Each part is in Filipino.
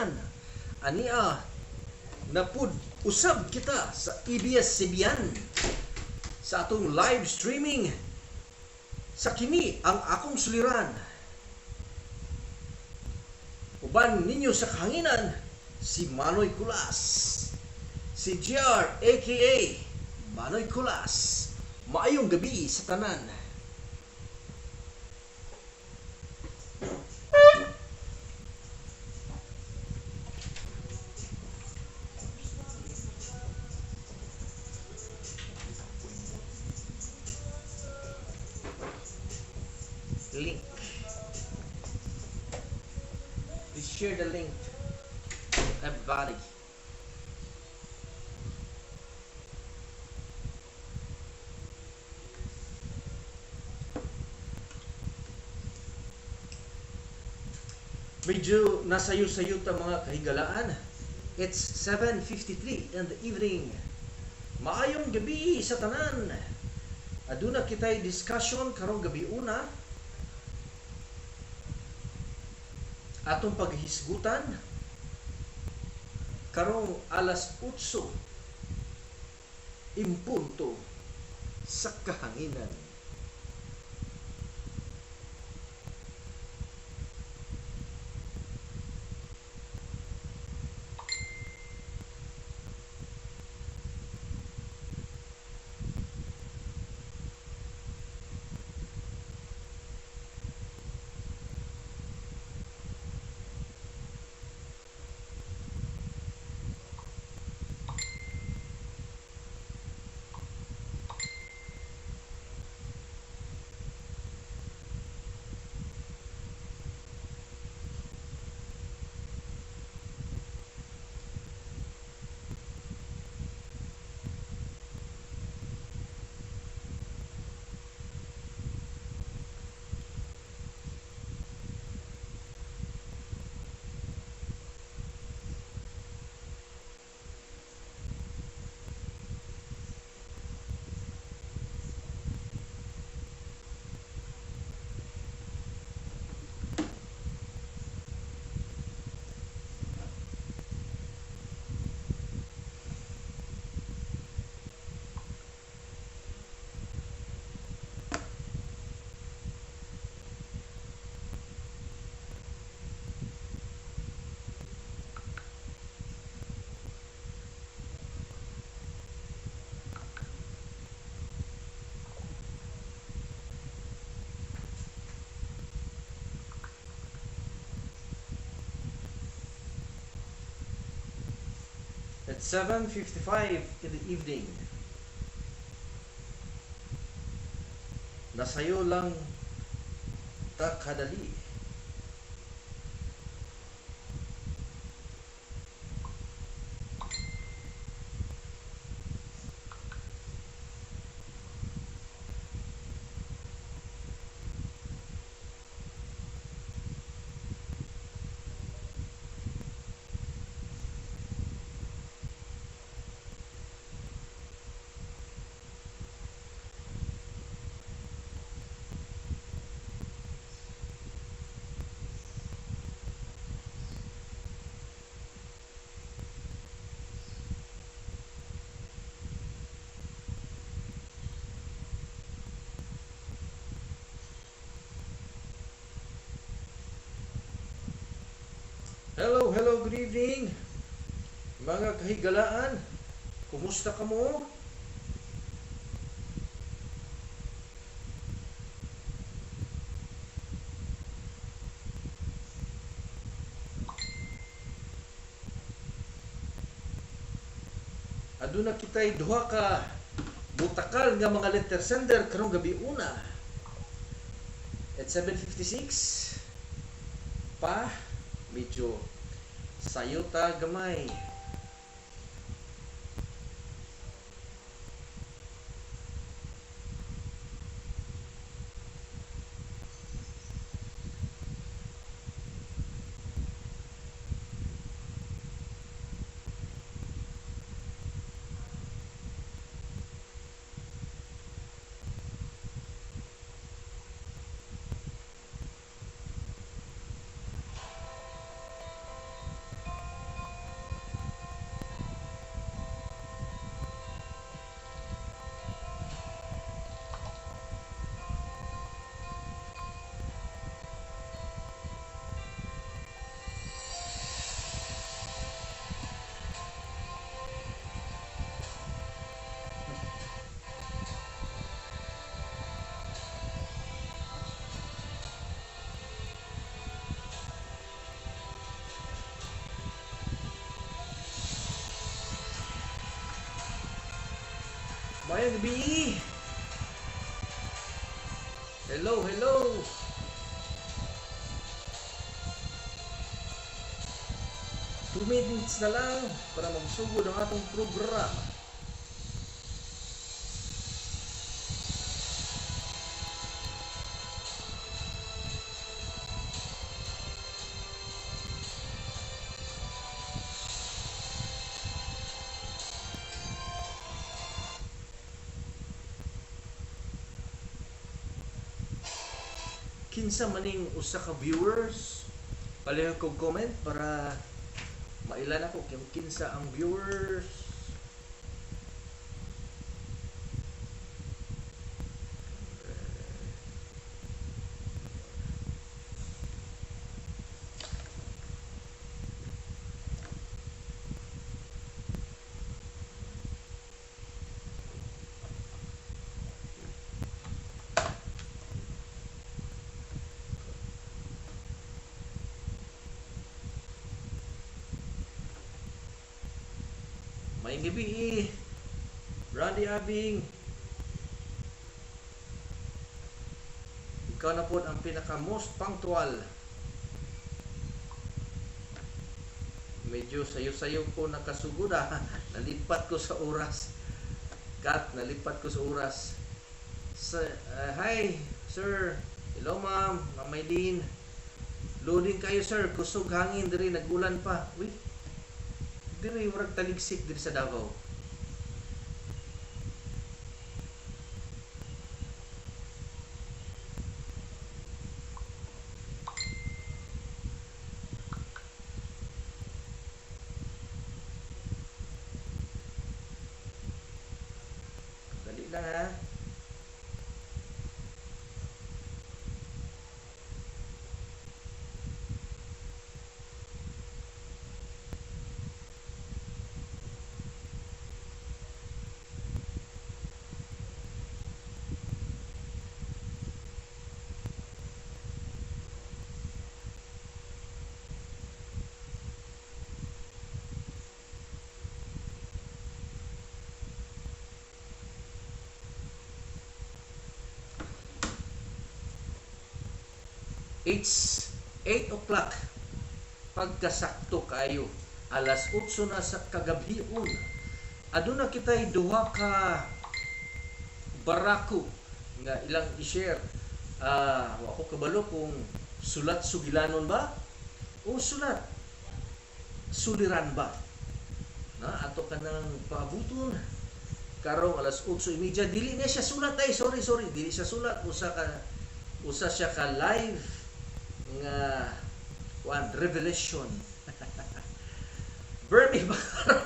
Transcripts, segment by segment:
kahanginan. Ania napud usab kita sa ABS-CBN sa atong live streaming sa kini ang akong suliran. Uban ninyo sa kahanginan si Manoy Kulas, si JR aka Manoy Kulas. Maayong gabi sa tanan. Link. Please share the link to everybody. Medyo nasayo-sayo ta mga kahigalaan. It's 7:53 in the evening. Maayong gabi sa tanan. Aduna kitay discussion karong gabi una. Atong paghisgutan karong alas 8 impunto sa kahanginan. At 7:55 in the evening. Nasayo lang ta kadali. Hello, good evening. Mga kahigalaan, kumusta ka mo? Aduna kitay duha ka butakal nga mga letter sender karong gabi una. At 7:56 pa medyo sayo ta gamay. Mayang gabi. Hello, hello. Two minutes na lang para magsugod ang atong programa. Kinsa maning usa ka viewers, palihog kog comment para mailan ako kung kinsa ang viewers. May gabi, Randy Abing. Ikaw na po ang pinaka most punctual. Medyo sayo-sayo ko nakasugod nalipat ko sa oras. Nalipat ko sa oras. Hi, sir. Hello, ma'am. Ma'am Maylene. Loading kayo, sir. Kusog hangin diri, nagulan pa. Uy. Diri murag taligsik diri sa Davao. Dali lang ha. It's 8 o'clock. Pagkasakto kayo. Alas 8 na sa kagabion. Aduna kita'y duha ka barako nga ilang i-share. Ako kabalo kung sulat sugilanon ba? O sulat suliran ba? Ato ka nang paabuton. Karong alas 8:30. Dili na siya sulat ay. Sorry. Dili siya sulat. Usa siya ka live nga revelation. Bernie Bacaro.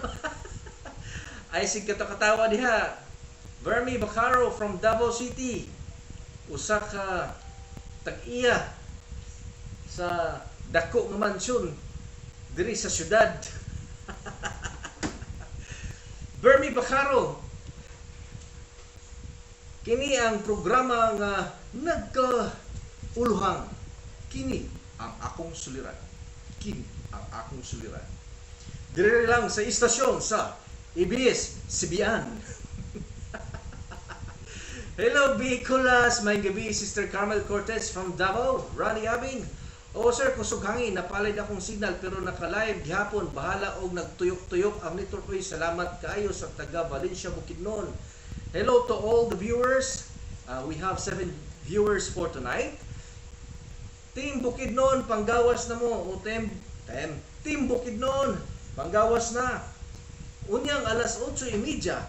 Ay sig katawa diha. Bernie Bacaro from Davao City. Usa ka tag-iya sa dako nga mansyon diri sa syudad. Bernie Bacaro. Kini ang programa nga nagkauluhang. Kini ang akong suliran. Kini ang akong suliran. Dire lang sa istasyon sa ABS-CBN. Hello, Bicolas. May gabi, Sister Carmel Cortez from Davao. Ronnie Abing. Sir, kusog hangin. Napalid akong signal pero naka-live gihapon. Bahala og nagtuyok-tuyok ang network ko. Salamat kaayo sa taga Valencia, Bukidnon. Hello to all the viewers. We have 7 viewers for tonight. Team Bukidnon, panggawas na mo. Team Bukidnon, panggawas na. Unyang alas 8:30.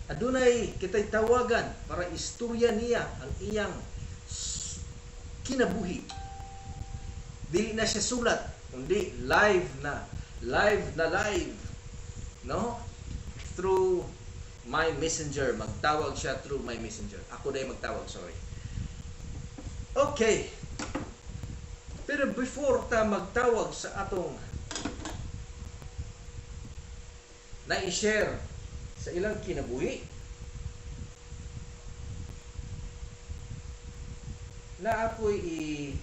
Adunay kitay tawagan para istorya niya ang iyang kinabuhi. Dili na siya sulat, kundi live. No? Through my messenger. Magtawag siya through my messenger. Ako na magtawag, sorry. Okay. Pero before ta magtawag sa atong na-i-share sa ilang kinabuhi, na ako'y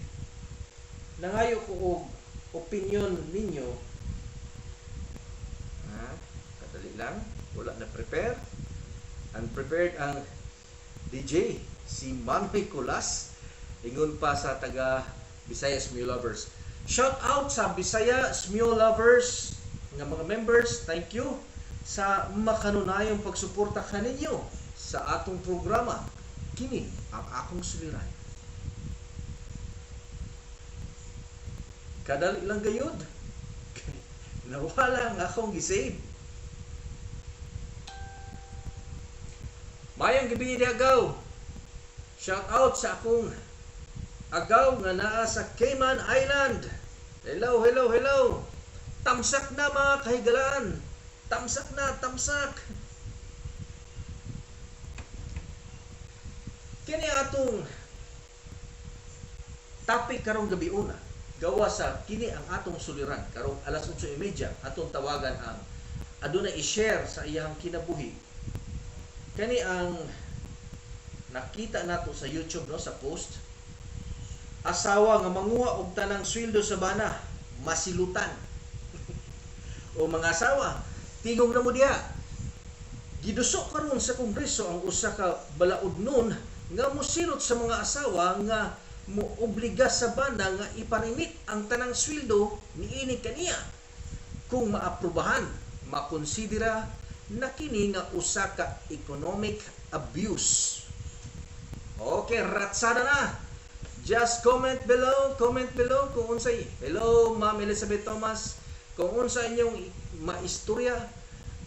nangayo ko og opinion ninyo. Kadali dali lang, wala na prepare. Unprepared ang DJ si Manoy Kulas, ingon pa sa taga Bisaya Smule Lovers. Shout out sa Bisaya Smule Lovers nga mga members, thank you sa makanunayong pagsuporta kaninyo sa atong programa. Kini ang akong suliran. Kadali lang gayud. Nawala ang akong gisave. Mayang gabi ni agaw. Shout out sa akong agaw nga naa sa Cayman Island. Hello, hello, hello. Tamsak na mga kahigalaan. Tamsak na, tamsak. Kini atong topic karong gabi una. Gawa sa kini ang atong suliran. Karong alas 8:30 atong tawagan ang adunay i-share sa iyang kinabuhi. Kani ang nakita nato sa YouTube, no, sa post. Asawa nga manguha og tanang sweldo sa bana, masilutan. O mga asawa, tingog na mo diha. Gidusok karon sa Kongreso ang usa ka balaod nun nga mosilot sa mga asawa nga moobliga sa bana nga iparimit ang tanang sweldo niini kaniya. Kung maaprubahan, makonsidera na kini nga usa ka economic abuse. Okay, ratsada na. Just comment below kung unsay. Hello, Ma'am Elizabeth Thomas. Kung unsa inyong maistorya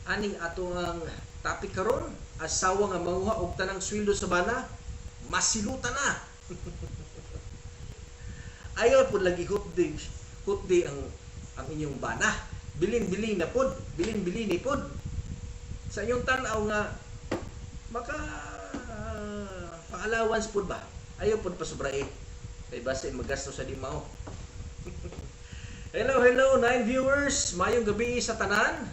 aning atong topic karon, asawa nga manguha og tanang sweldo sa bana, masilutan na. Ayaw pud lagi hutdi ang inyong bana. Bilin-bilin na pud, bilin-bilin ni pud. Sa inyong tan-aw nga maka pang-allowance pud ba? Ayaw pud pasubray. Kay base magasto sa di mao. Hello, hello, 9 viewers. Mayong gabi sa tanan.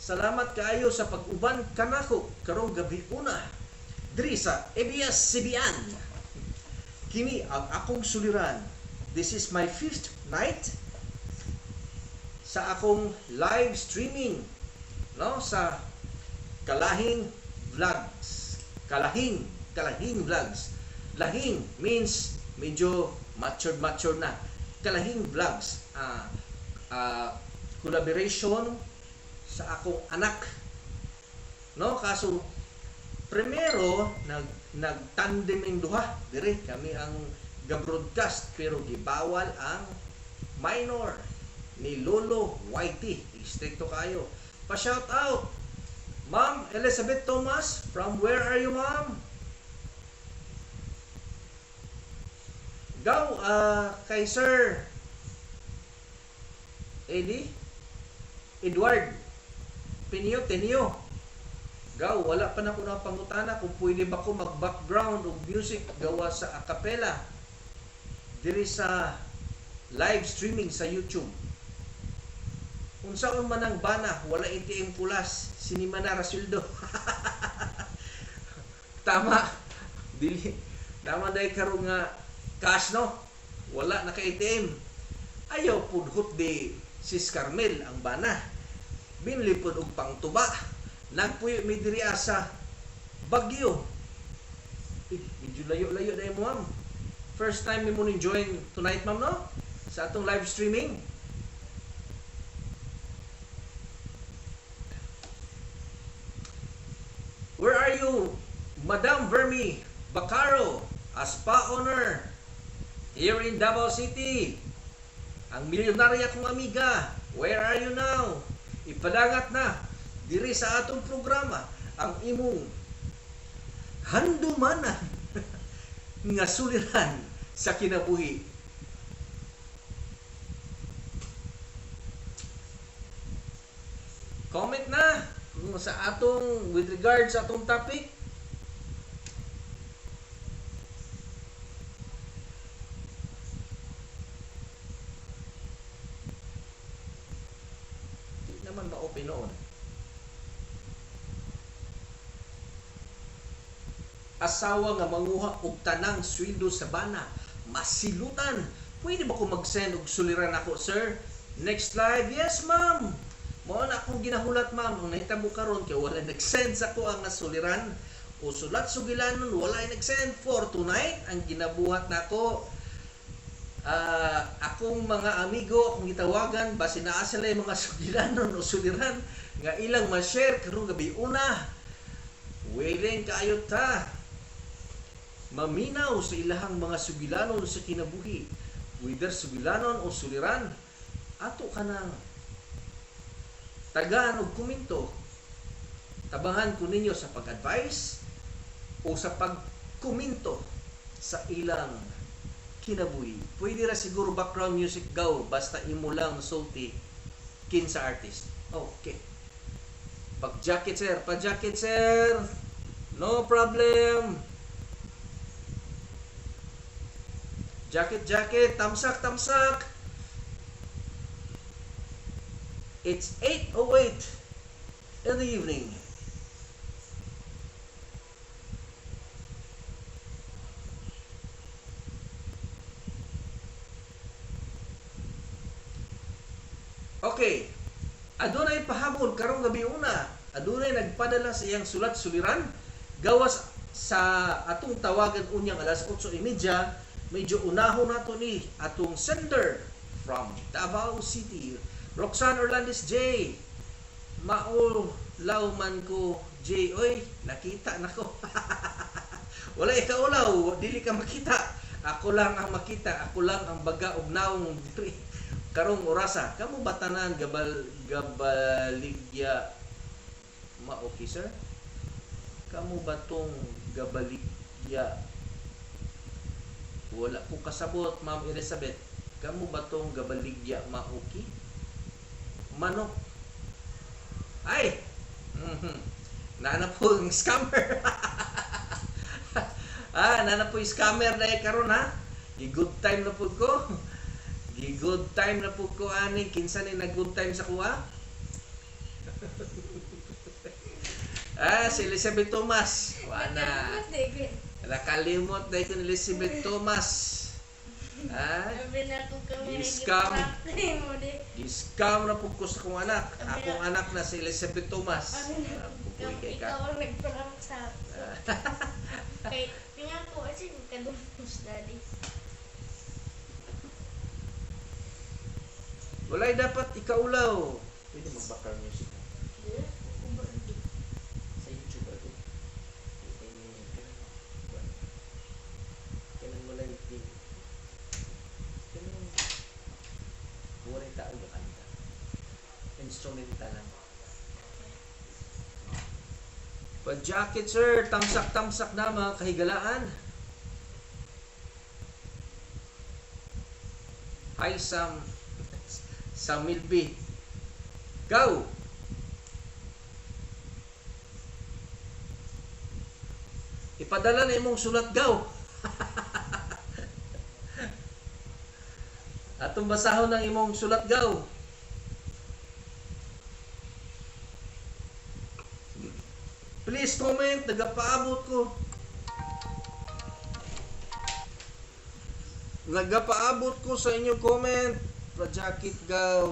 Salamat kaayo sa pag-uban kanako karong gabi una. Diri sa ABS-CBN. Kini ang akong suliran. This is my 5th night sa akong live streaming, no, sa Kalahing Vlogs. Kalahing Vlogs. Lahing means medyo mature na. Kalahing Vlogs, collaboration sa akong anak, no, kaso primero nagtandem ang duha dire kami ang ga-broadcast pero gibawal ang minor ni Lolo Whitey. Stricto kayo. Pa-shout out Ma'am Elizabeth Thomas, from where are you, ma'am? Gaw kay Sir Edward Tenio. Gaw, wala pa na ko na pangutana kung pwede ba ko mag-background o music gawa sa acapella diri sa live streaming sa YouTube. Unsaon man ang bana, wala ATM pulas, sinima na rasuldo. Tama. Dili. Tama dahil karong nga cash, no? Wala na ka ATM. Ayaw pud hot di Sis Carmel ang bana. Binili pud og pangtuba. Nagpuyo mi diri sa Baguio. Medyo layo-layo dahil mo, ma'am. First time mi mo join tonight, ma'am, no? Sa atong live streaming. Where are you, Madam Vermi Bacaro, as spa owner here in Davao City? Ang milyonarya kong amiga, where are you now? Ipadangat na diri sa atong programa ang imong handumanan nga suliran sa kinabuhi. Comment na sa atong with regards sa atong topic. Di naman ma-open noon. Asawa nga manguha og tanang sweldo sa bana, masilutan. Pwede ba ko mag-send og suliran ako, sir? Next live, yes ma'am. Mao na akong ginahulat ma'am, ang nahitabo karon kay wala nag-send sa ko ang nasuliran o sulat sugilanon, wala nag-send for tonight. Ang ginabuhat nako, akong mga amigo akong gitawagan basi naa sila yung mga sugilanon o suliran nga ilang ma-share karong gabi una. Willing kaayo ta maminaw sa ilahang mga sugilanon sa kinabuhi, whether sugilanon o suliran. Ato ka nang tagaan og komento. Tabangan ko ninyo sa pag-advise o sa pag-komento sa ilang kinabuhi. Pwede ra siguro background music gaw basta imo lang sulti kinsa artist. Okay. Pag-jacket sir, pa-jacket sir. No problem. Jacket, tamsak. It's 8:08 in the evening. Okay. Adunay pahabol karong gabi una. Adunay nagpadala sa iyang sulat-suliran gawas sa atong tawagan unyang alas 8:30. Medyo unahon nato ni atong sender from Davao City. Roxanne Orlandis J. Maulaw man ko J. Oy, nakita na ko. Wala ikaw ulaw, dili ka makita. Ako lang ang makita, ako lang ang baga og naong diri. Karong orasa, kamo batanan gabaligya okay sir? Kamo batong gabaligya? Wala ko kasabot, Ma'am Elizabeth. Kamo batong gabaligya okay? Manok. Ay! Nana po yung scammer. Nana po yung scammer na karon ha. Good time na po ko. Good time na po ko ani. Kinsa ni na good time sa kuha? Si Elizabeth Thomas. Wala. Nakalimot na ito ni Elizabeth Thomas. Scam na po ko sa akong anak. Akong anak na si Elizabeth Thomas. Ikaw ang nagparang sa kay tingnan ko kasi kadumos daddy. Walay dapat ikaulaw. Pwede mag-background music. Sa YouTube ako. Kailan mo lang yung buhay tao yung kanta. Instrumental lang. Pa-jacket sir, tamsak na mga kahigalaan. Hi Sam Milby. Go! Ipadala na imong sulat gaw. Atong basahon ng imong sulat gaw. Please comment, nagapaabot ko. Nagapaabot ko sa inyong comment. Pa-jacket gaw.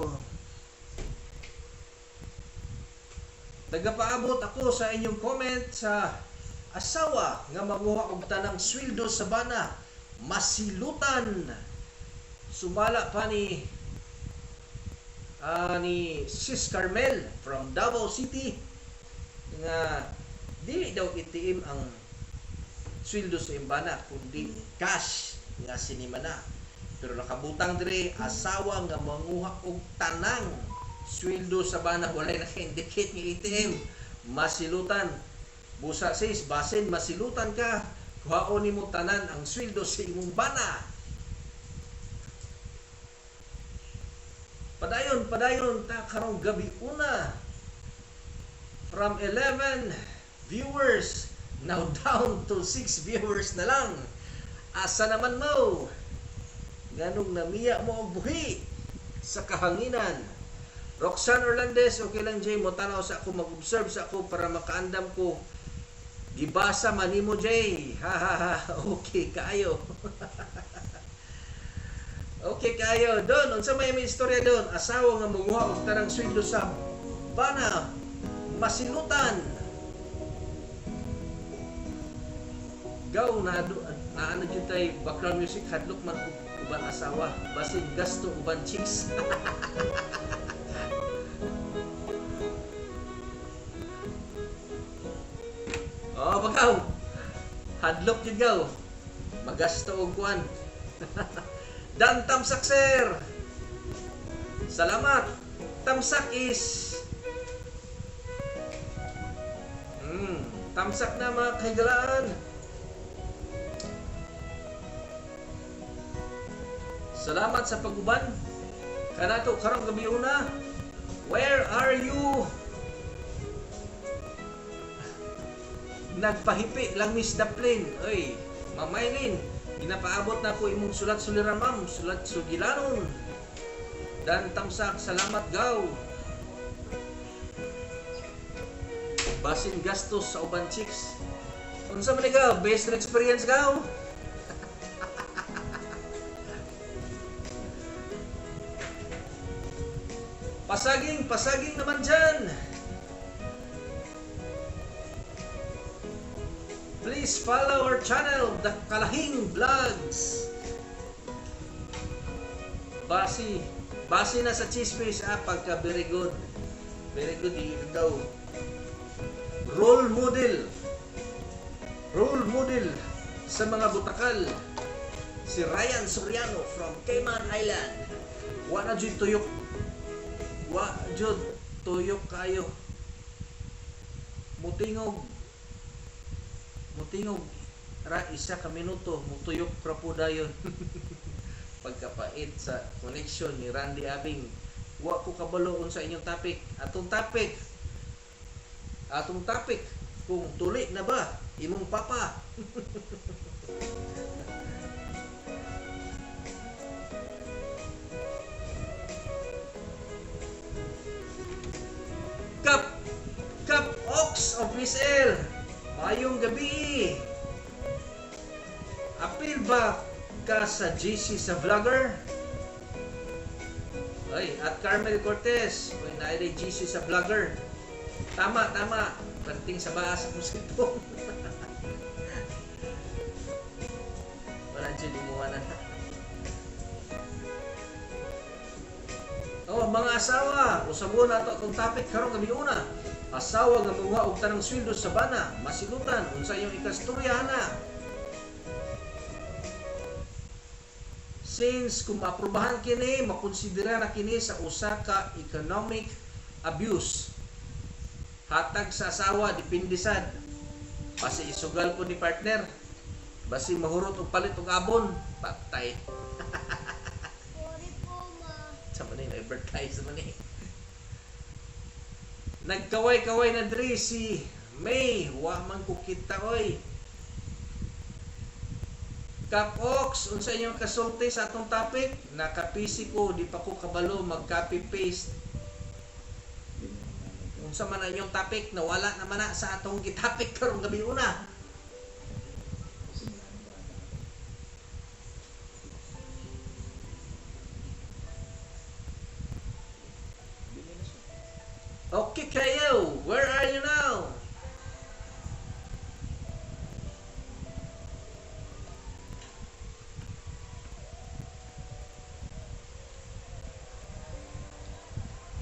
Nagapaabot ako sa inyong comment sa asawa nga maguha og tanang sweldo sa bana. Masilutan. Sumala pa ni Sis Carmel from Davao City nga dili daw itiim ang sweldo sa imbana kundi cash nga sinima na. Pero nakabutang dire asawa nga manguha og tanang sweldo sa bana walay naka-indicate nga ATM. Masilutan. Busa sis, basin masilutan ka. Kuhaon nimo tanan ang sweldo sa imong bana. Padayon ta karong gabi una. From 11 viewers now down to 6 viewers na lang. Asa naman mo? Ganong namiya mo og buhi sa kahanginan. Roxanne Orlandez, okay lang Jay, mo tanaw sa ako, mag-observe sa ako para makaandam ko. Gibasa man nimo Jay. Okay kayo. Okay kayo. Don, unsa may istorya don? Asawa nga manguha og tanang sweldo sa bana masilutan. Gaw na ano jud tay background music hadlok man uban asawa basin gasto uban chicks. Oh, bagaw. Hadlok jud gaw. Magasto og kuan. Dan Tamsak sir. Salamat. Tamsak is Tamsak na mga kahigalaan. Salamat sa paguban. Kanato karong gabi una. Where are you? Nagpahipi lang Miss Daplin. Oy, Mamaylin, ginapaabot na po imong sulat suliran ma'am, sulat sugilanon. Dan Tamsak, salamat gaw. Basin gastos sa uban chicks. Unsa man gaw, best experience gaw. Pasaging naman dyan. Please follow our channel, The Kalahing Vlogs. Basi na sa chismis, pagka very good. Very good, daw. Role model sa mga butakal. Si Ryan Soriano from Cayman Island. Wala jud tuyok. Wa jud tuyok kayo. Mutingog ra isa ka minuto mutuyok ra po dayon. Pagkapait sa connection ni Randy Abing. Wa ko kabalo sa inyong topic. Atong topic kung tuli na ba imong papa. Cup Ox of Miss L. Mayong gabi. Apil ba ka sa GC sa vlogger? Ay, at Carmel Cortez. Kung nailay GC sa vlogger. Tama. Panting sa baas ang musito. Wala dyan limuha na. Oh, mga asawa. Usabon na ito akong topic karong gabi una. Asawa nga mga og tanang sweldo sa bana, masilutan unsa iyong ikastorya na. Since kung maaprubahan kini, makonsidera na kini sa usa ka economic abuse. Hatag sa asawa depende sad. Basi isugal po ni partner. Basi mahurot og palit og abon, patay. Sorry po, ma. Sa man ni advertise man ni. Nagkaway-kaway na diri si May, wa man ko kita oy. Cap Ox, unsa inyong kasulti sa atong topic? Nakapisi ko, di pa ko kabalo mag-copy paste. Unsa man inyong topic na wala naman na sa atong gitopic karong gabi una. Okay kayo, where are you now?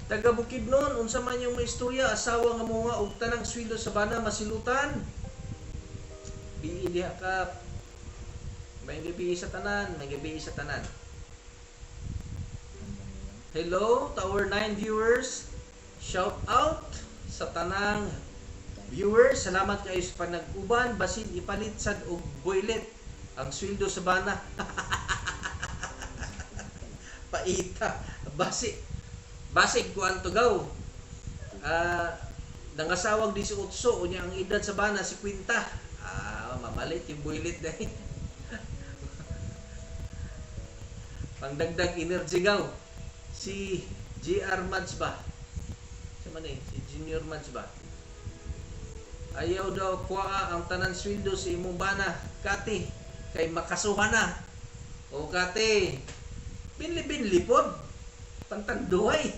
Taga Bukidnon, unsa man yung maistorya, asawa nga mga og tanang sweldo sa bana masilutan. Bii diha ka. May gabi sa tanan, Hello to our 9 viewers. Shout out sa tanang viewers. Salamat kayo sa panag-uban. Basin ipalit sad og boylet ang sweldo sa bana. Paita. Basig kuan to gaw. Nangasawag 18 unya ang edad sa bana 50. Mamalit yung boylet dai. Pangdagdag energy gaw. Si JR Mads ba? Si Junior Mads ba? Ayaw daw kuha ang tanan sweldo sa imong bana, Kati, kay makasuhan na. O Kati, binli-binli pod. Pantanduhay.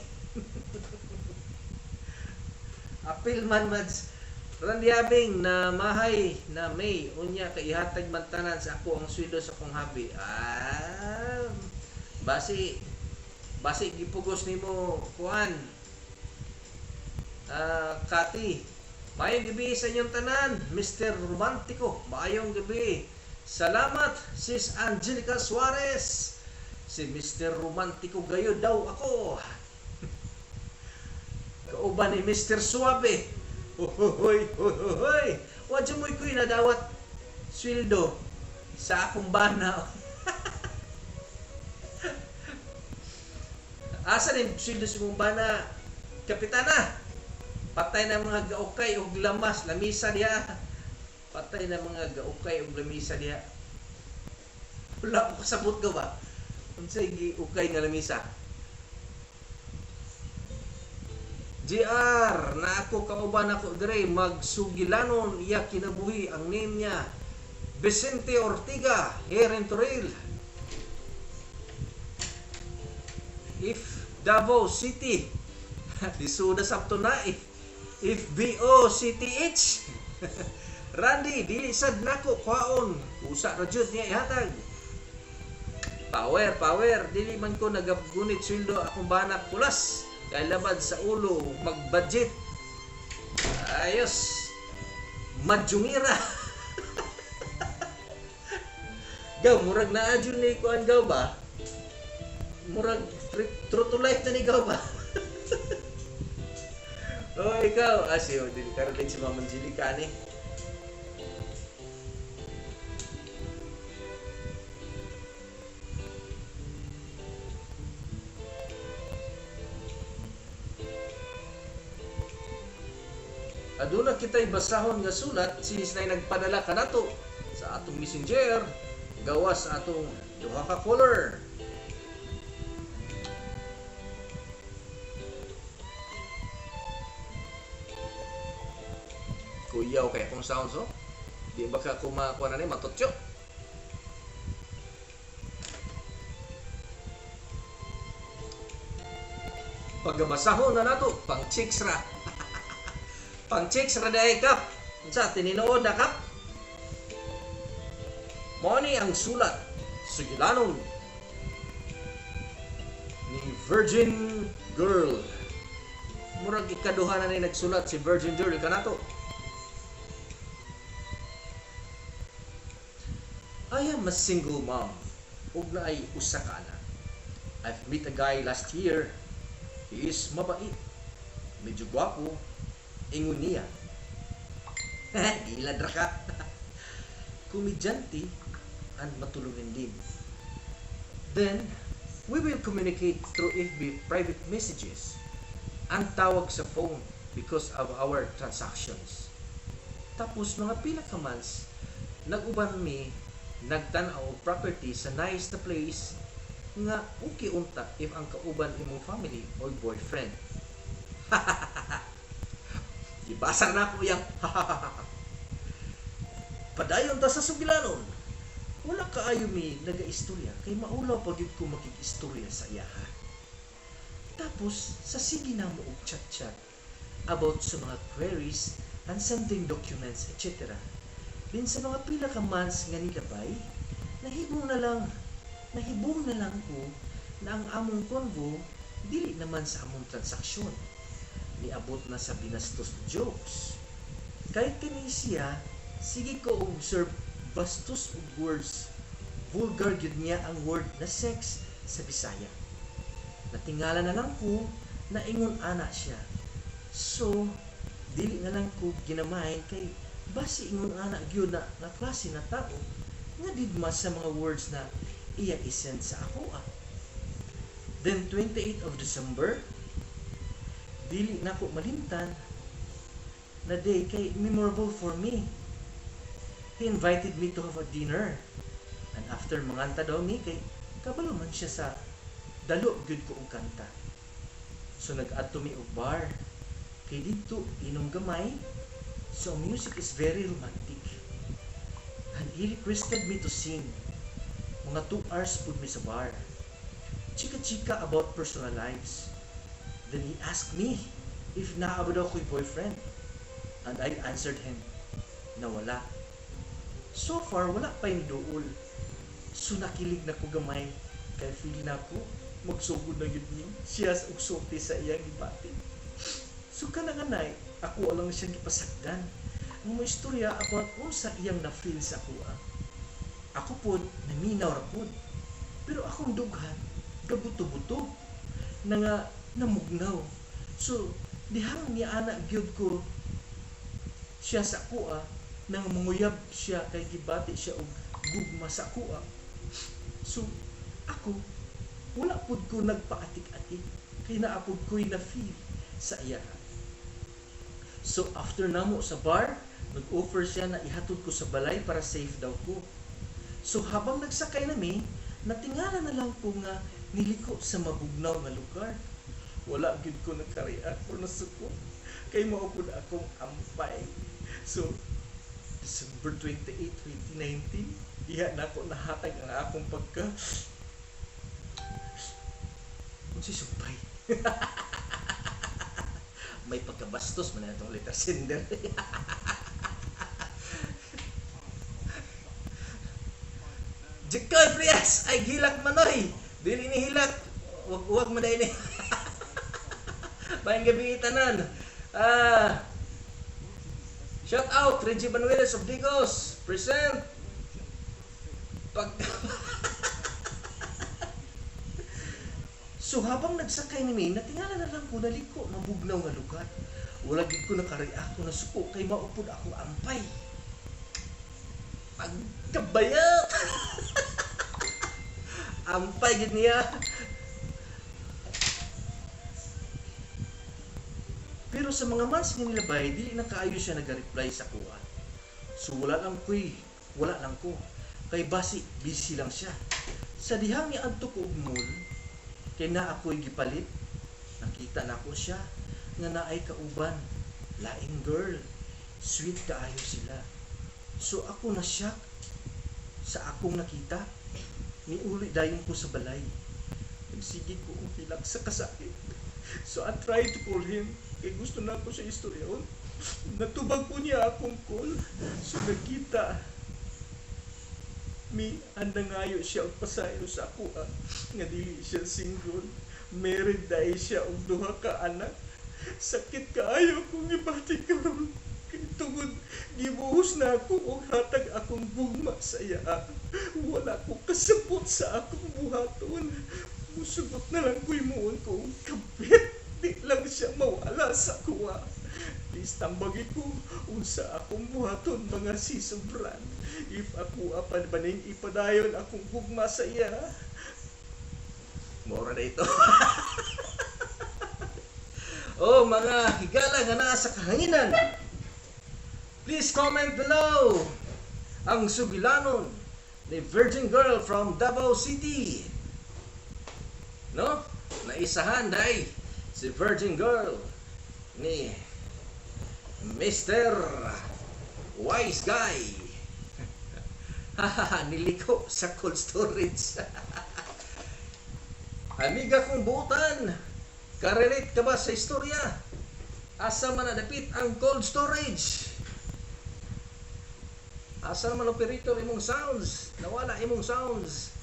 Apil man mads. Randiabing na mahay na may unya kay ihatag man tanan sa ako ang sweldo sa akong habi. Basi gipugos nimo kuan. Kati. Maayong gabi sa inyong tanan, Mr. Romantiko. Maayong gabi. Salamat, Sis Angelica Suarez. Si Mr. Romantiko gayo daw ako. Kauban ni Mr. Suabe. Hoy. Wadyo mo'y kuy nadawat sweldo sa akong bana. Asa rin sweldo sa akong bana, Kapitana? Patay na mga gaukay o lamas, lamisa diha. Patay na mga gaukay o lamisa diha. Wala ko kasabot ka ba? Unsay giukay nga lamisa? JR, na ako kauban ako dire magsugilanon iya kinabuhi ang name niya. Vicente Ortiga, here in Toril. If Davao City, disuda sabto na if BOCTH. Randy, dili sad nako kwaon. Usa ra jud niya ihatag. Power, dili man ko nagagunit sweldo akong banak pulas. Kay labad sa ulo mag-budget. Ayos. Madjungira. Gaw murag naa jud ni kuan gaw ba? Murag true to life na ni gaw ba? Oh, ikaw. Siyo, din karating si Mama Angelica ni. Aduna kita'y basahon nga sulat, since na'y nagpadala ka nato sa atong messenger, gawas sa atong duha ka color. Kuyaw kaya kung sounds oh. Di ba ka kumakuha na ni matutyo? Pagabasahon na nato, pang chicks ra. Pang chicks ra dahi kap. Sa tininood na kap. Mo ni ang sulat. Sugilanon ni Virgin Girl. Murag ikaduha na ni nagsulat si Virgin Girl kanato. I am a single mom. Ug na ay usa ka anak. I've met a guy last year. He is mabait. Medyo gwapo. Ingon niya. Ilad ra ka. Komedyante and matulungin din. Then, we will communicate through FB private messages and tawag sa phone because of our transactions. Tapos mga pila ka months, nag-uban mi nagtan-aw og property sa nice na place nga okay unta if ang kauban imong family or boyfriend. Ibasar na ko yang. Padayon ta sa sugilanon. Wala kaayo mi naga-istorya kay maulaw pag yun ko makikistorya sa iya ha. Tapos sa sige na mo og chat-chat about sa mga queries and sending documents etc. Din sa mga pila ka months nga nilabay, nahibong na lang ko na ang among convo dili naman sa among transaksyon. Niabot na sa binastos jokes. Kahit kani siya, sige ko observe bastos og words. Vulgar gyud niya ang word na sex sa Bisaya. Natingala na lang ko na ingon ana siya. So, dili na lang ko ginamay kay basi ingon ana gyud na klase na tao nga digma sa mga words na iya isend sa ako Then 28th of December, dili na ko malimtan na day kay memorable for me. He invited me to have a dinner. And after manganta daw mi kay kabalo man siya sa dalo gyud ko og kanta. So nag-adto mi og bar. Kay dito inom gamay. So music is very romantic. And he requested me to sing. Mga 2 hours pud mi sa bar. Chika-chika about personal lives. Then he asked me if naa ba daw ko'y boyfriend. And I answered him na wala. So far, wala pa yung duol. So nakilig na ko gamay. Kaya feel na ko, magsugod na yun niya. Siya sa ugsote sa iyang ibati. So kananganay, ako alang siyang ipasagdan. Ang mga istorya about kung sa iyang na-feel sa kuha. Ako po, naminaw ra po. Pero akong dughan, gabuto-buto, na nga namugnaw. So, dihang ni anak gyud ko siya sa kuha, nang manguyab siya kay gibati siya og gugma sa kuha. So, ako, wala pud ko nagpaatik-atik, kay naapod ko'y na-feel sa iya. So, after namo sa bar, nag-offer siya na ihatod ko sa balay para safe daw ko. So, habang nagsakay nami, natingala na lang ko nga niliko sa mabugnaw nga lugar. Wala gid ko nagkariat o nasuko. Kay maupod akong ampay. So, December 28, 2019, diha na ako nahatag ang akong pagka kung si Sumpay. May pagkabastos man na itong letter sender. Jikoy Prias, ay hilak manoy. Dili ni hilak. Wag mo na ini. Bayang gabi tanan. Shout out Reggie Manueles of Digos. Present. So habang nagsakay ni May, natingala na lang ko naliko mabugnaw nga lugar. Wala gid ko nakareact ko na suko kay maupod ako ampay. Pagkabayat. Ampay gid niya. Pero sa mga months nga nilabay, dili na kaayo siya nag-reply sa kuha. So wala lang ko. Kay basi busy lang siya. Sa dihang ni adto ko og mall, kay na ako'y gipalit. Nakita na ko siya nga naay kauban, laing girl. Sweet kaayo sila. So ako na shock sa akong nakita. Niuli dayon ko sa balay. Nagsigig ko ang pilak sa kasakit. So I tried to call him. Kaya gusto na ako sa istoryaon. Natubag po niya akong call. So nagkita. Andangayo siya og pasaylo sa ako. Nga dili siya single. Married dahil siya og duha ka anak. Sakit kaayo kung ibati karon. Tungod, gibuhos na ako o hatag akong gugma sa iya. Wala ko kasabot sa akong buhaton. Musugot na lang ko'y muon kong kapit. Di lang siya mawala sa kuha. Please tambagi ko unsa akong buhaton mga sisubran. If ako apan baning ipadayon akong gugma sa iya. Mora na ito. Oh, mga higala nga naa sa kahanginan. Please comment below ang sugilanon ni Virgin Girl from Davao City. No? Naisahan dahil si Virgin Girl ni Mr. Wise Guy. Niliko sa cold storage. Amiga kong buutan, karelate ka ba sa istorya? Asa man nadapit ang cold storage? Asa naman operator imong sounds? Nawala imong sounds.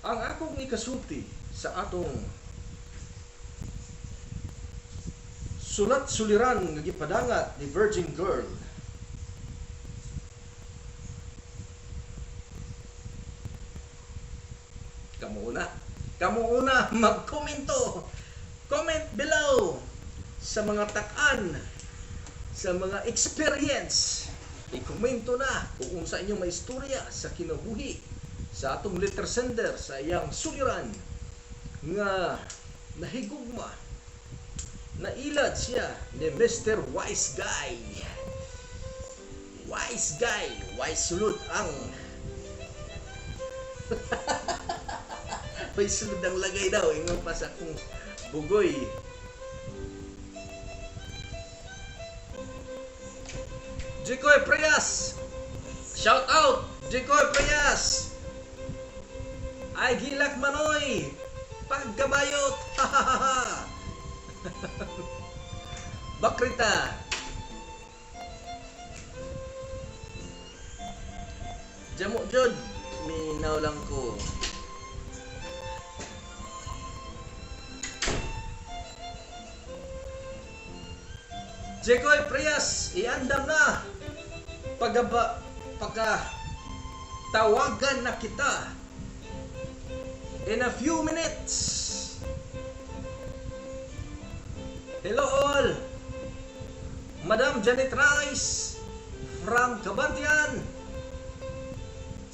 Ang akong ikasulti sa atong sulat-suliran nga gipadangat ni Virgin Girl. Kamu una magkomento. Comment below sa mga tak-an, sa mga experience. I-komento na kung sa inyong may istorya sa kinabuhi sa atong letter sender sa iyang suliran nga nahigugma, nailad siya ni Mr. Wise Guy. Wise Guy, wise sulod ang may sulod ang lagay daw ingon pa sa akong bugoy. Jikoy Prias, shout out Jikoy Prias. Ay gilak manoy, pagkabayot. Bakrita. Jamok jod, minaw lang ko. Jekoy Prias, iandam na. Tawagan na kita. In a few minutes. Hello all. Madam Janet Rice from Cabantian.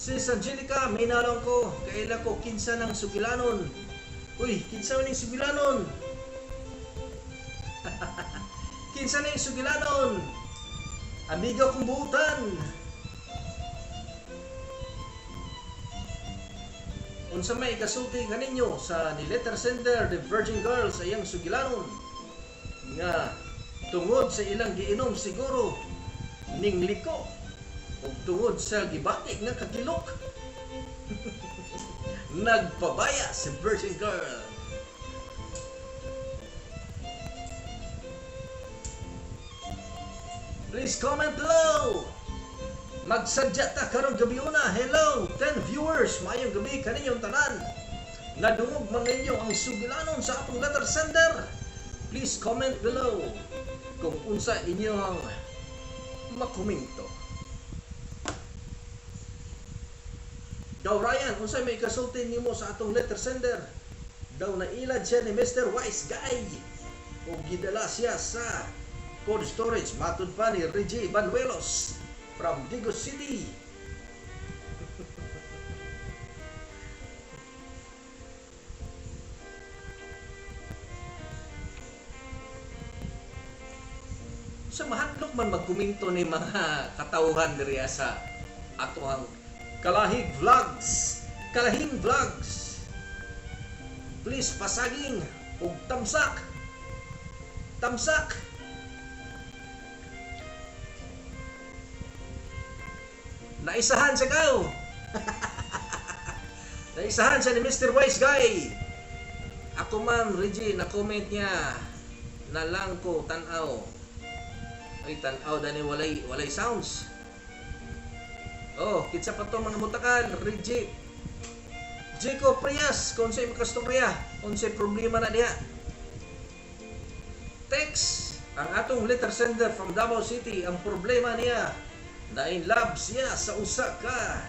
Sis Angelica, may nalong ko. Kaila ko kinsa ng sugilanon. Uy, kinsa ng sugilanon? Kinsa ng sugilanon? Amiga kong buutan. Unsa may ikasulti kaninyo sa ni letter sender the Virgin Girls ayang sugilanon nga tungod sa ilang giinom siguro ning liko ug tungod sa gibati nga kakilok nagpabaya si Virgin Girl. Please comment below. Magsadya ta karong gabi una. Hello, 10 viewers. Mayong gabi kaninyong tanan. Nadungog man ninyo ang sugilanon sa atong letter sender. Please comment below kung unsa inyong makomento. Daw Ryan, unsa may kasulti nimo sa atong letter sender? Daw nailad siya ni Mr. Wise Guy o gidala siya sa cold storage. Matud pa ni Reggie Banuelos from Digos City. Sa mahadlok man magkomento ni mga katauhan diri sa atoang Kalahing Vlogs. Kalahing Vlogs. Please pasaging ug tamsak. Tamsak. Naisahan sa kao. Naisahan sa ni Mr. Wise Guy. Ako man, Reggie, na-comment niya na lang ko tanaw. Ay, tanaw dani walay sounds. Oh, kitsa pa to mga mutakan, Reggie. Jacob Prias, kung sa'yo makastorya, kung sa'yo problema na diha. Text, ang atong letter sender from Davao City, ang problema niya, na in love siya sa usa ka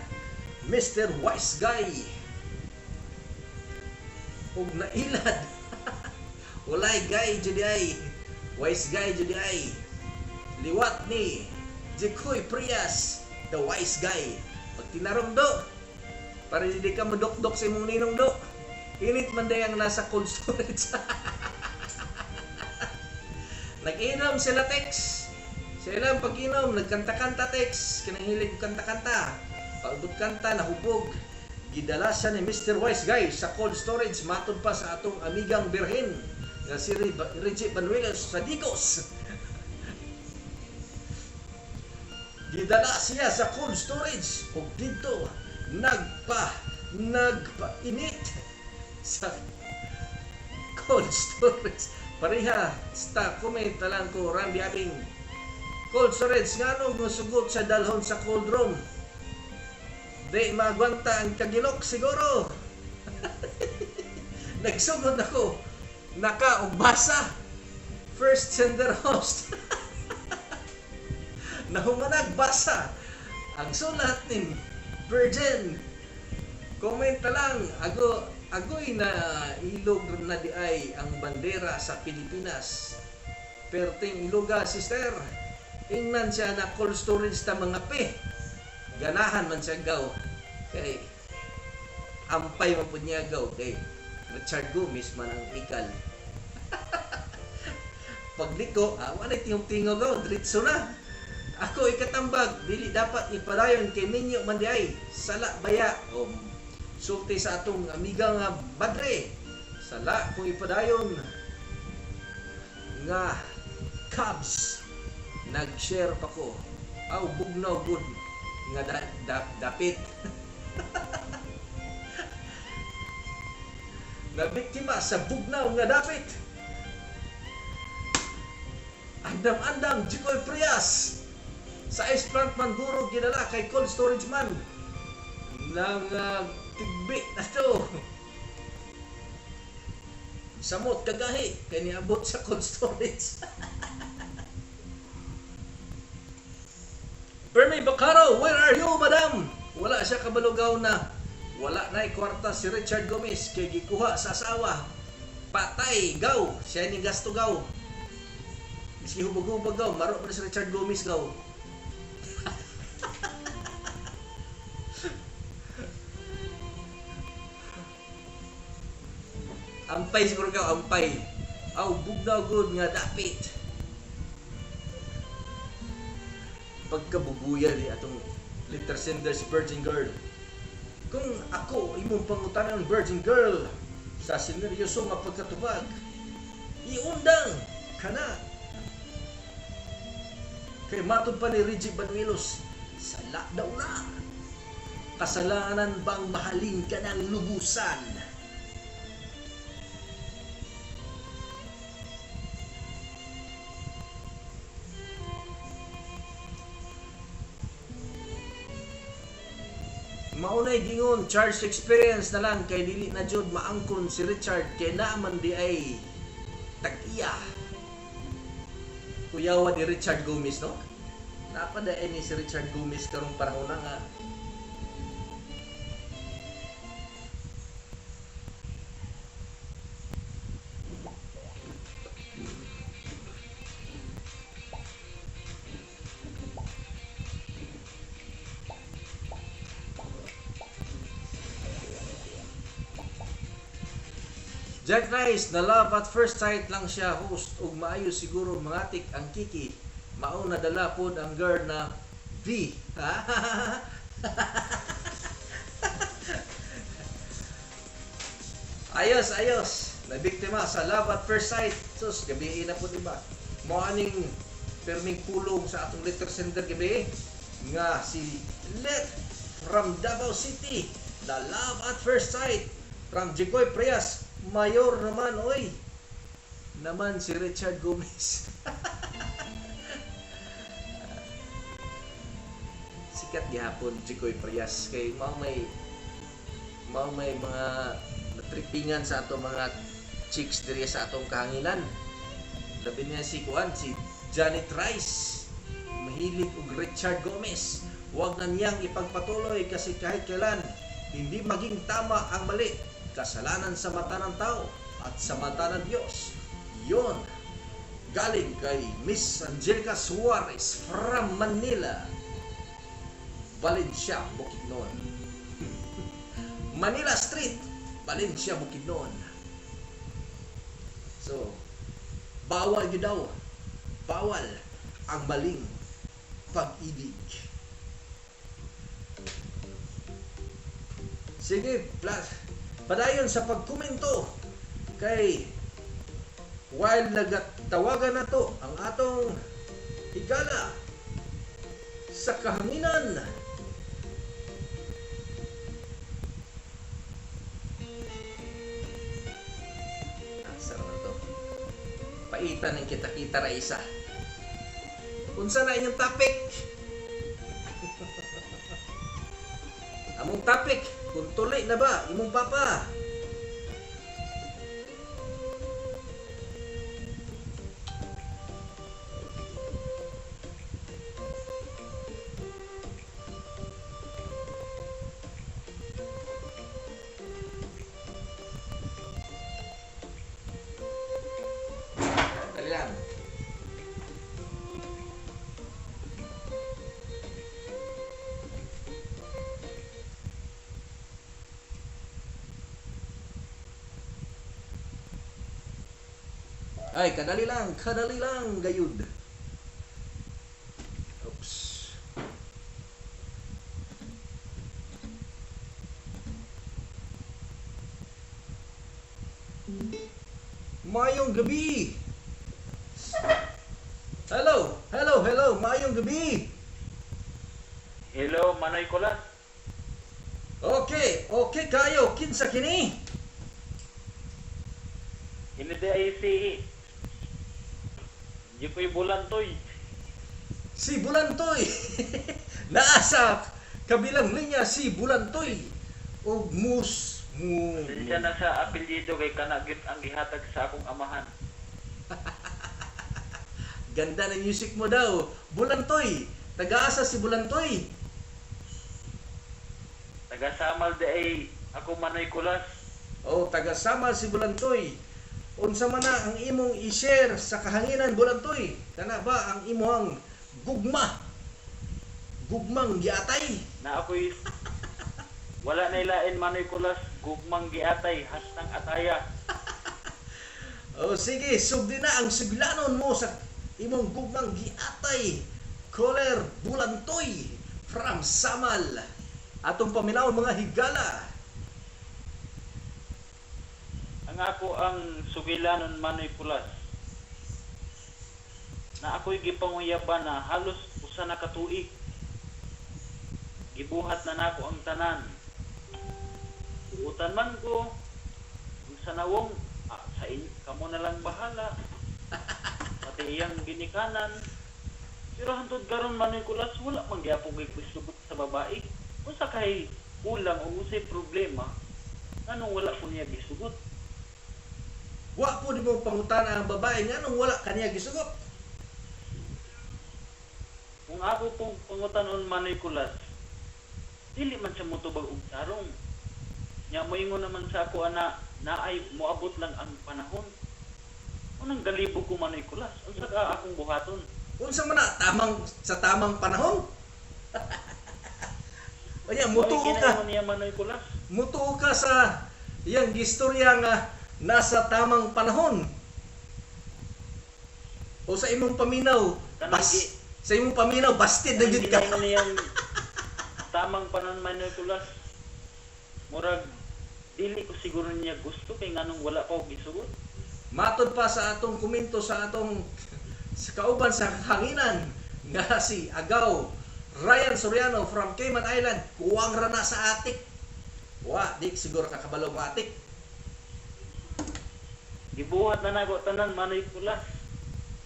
Mr. Wise Guy ug nailad. Walay guy jud ay Wise Guy jud ay liwat ni Jekoy Prias the Wise Guy. Pag tinarong do para hindi ka madokdok sa imong ninong do, init man day ang nasa cold storage. Nag-inom sila text. Sa ilang pag-inom, nagkanta-kanta text, kinahilig kanta-kanta. Pagod kanta, nahubog. Gidala siya ni Mr. Wise Guy sa cold storage, matod pa sa atong amigang birhen na si Reggie Banuelos sa Digos. Gidala siya sa cold storage ug dito nagpa-init sa cold storage. Pareha, comment na lang ko, Randy Abing. Cold storage nga nung sugot sa dalhon sa cold room. Di magwanta ang kagilok siguro. Nagsugod ako. Naka og basa. First sender host. Nahumanag basa. Ang sulat ni Virgin. Comment na lang. Agoy na ilog na di ay ang bandera sa Pilipinas. Perting iloga, sister. Ingnan siya na cold storage ta mga pe. Ganahan man siya gaw. Kay ampay man po niya gaw. Kay Richard Gomez man ang ikal. Pag di ko, wala tingog-tingog gaw. Diretso na. Ako ikatambag. Dili dapat ipadayon kay ninyo man di ay. Sala baya. O sulti sa atong amiga nga badre. Sala kung ipadayon. Nga Cubs. Nag-share pa ko. Bugnaw good. Nga dapit. Nabiktima sa bugnaw nga dapit. andam-andam Jikoy Prias sa Ice Plant man guro ginala kay Cold Storage man ng tigbi na to. Samot kagahi kay niabot sa Cold Storage. Permi Bacaro, where are you, madam? Wala siya kabalugaw na wala na kwarta si Richard Gomez kay gikuha sa asawa. Patay gaw, siya ni gasto gaw. Miski hubog-hubog gaw, maro pa si Richard Gomez gaw. Ampay siguro ka, ampay. Aw, bugnaw good nga dapit. Pagkabubuya ni atong Litter Senders Virgin Girl. Kung ako imong pangutanan Virgin Girl sa sineryoso nga pagkatubag, iundang kana. Kay matod pa ni Reggie Banuelos, sala daw na. Kasalanan bang mahalin ka ng lubusan? Maunay gingon, charge experience na lang kay dili na jud maangkon si Richard kay naaman di ay tag-iya. Kuyawa ni Richard Gomez, no? Napadain ni si Richard Gomez karong panahon na nga. Jack Rice, na love at first sight lang siya host ug maayo siguro mangatik ang kiki. Mao na dala pod ang girl na V. Ayos, ayos. Nabiktima sa love at first sight. Sus, gabi na po diba? Morning perming pulong sa atong Litter Sender gabi nga si Let from Davao City. The love at first sight from Jikoy Prias. Mayor naman, oy. Naman si Richard Gomez. Sikat gihapon Jikoy Prias kay mao may mga natripingan sa atong mga chicks diri sa atong kahanginan. Labi niya si Janet Rice. Mahilig og Richard Gomez. Huwag na niyang ipagpatuloy kasi kahit kailan hindi maging tama ang mali. Kasalanan sa mata ng tao at sa mata ng Diyos. Yon. Galing kay Miss Angelica Suarez from Manila, Valencia, Bukidnon. Manila Street, Valencia, Bukidnon. So, bawal yun daw. Bawal ang maling pag-ibig. Sige, padayon sa pagkomento kay while nagatawagan na to ang atong higala sa kahanginan. Sarap na to. Paitan ng kita-kita ra isa. Unsa na inyong topic? Among topic, kung tuloy na ba imong papa? Dali lang. Ay, kadali lang, gayud. Oops. Mayong gabi. Hello, mayong gabi. Hello, Manoy Kulas. Okay kayo, kinsa kini? Hindi ay si Di ko'y bulantoy. Si Bulantoy. Naa sa kabilang linya si Bulantoy. O Pasensya na sa apelyido kay kanagyot ang gihatag sa akong amahan. Ganda ng music mo daw. Bulantoy. Taga-asa si Bulantoy. Taga-Samal de ay ako Manoy Kulas. O taga-sama si Bulantoy. Unsa man na ang imong i-share sa kahanginan Bulantoy? Kana ba ang imong gugma? Gugmang giatay. Na ako'y wala na ilain Manoy Kulas, gugmang giatay, hastang ataya. O sige, sugdi na ang siglanon mo sa imong gugmang giatay. Caller Bulantoy from Samal. Atong paminaw mga higala. Ang ako ang sugilanon Manoy Kulas. Na ako'y gipanguyaban na halos usa na ka tuig. Gibuhat na nako ang tanan. Utan man ko ang sanawong sa kamo na lang bahala. Pati iyang ginikanan. Pero hantod karon Manoy Kulas wala man gyapon gisugot sa babae. Unsa kay ulang o unsay problema? Anong wala ko niya gisugot? Wa po di mo pangutana ang babae nga nung wala kaniya gisugot. Kung ako pong pangutanon Manoy Kulas, dili man siya motubag og tarong. Nya moingon naman sa ako ana naay moabot lang ang panahon. Unang galibog ko Manoy Kulas, unsa ka akong buhaton? Unsa man na sa tamang panahon? Onya mutuo ka. Niya Manoy Kulas. Mutuo ka sa iyang gistorya nga nasa tamang panahon. O sa imong paminaw, sa imong paminaw bastid na gid ka. Niyang tamang panahon Manoy Kulas. Murag dili ko siguro niya gusto kay nganong wala pa og gisugot. Matod pa sa atong komento sa atong sa kauban sa hanginan nga si Agaw Ryan Soriano from Cayman Island, kuwang rana sa atik. Wa, di siguro kakabalo mo atik. Gibuhat na nako tanan Manoy Kulas.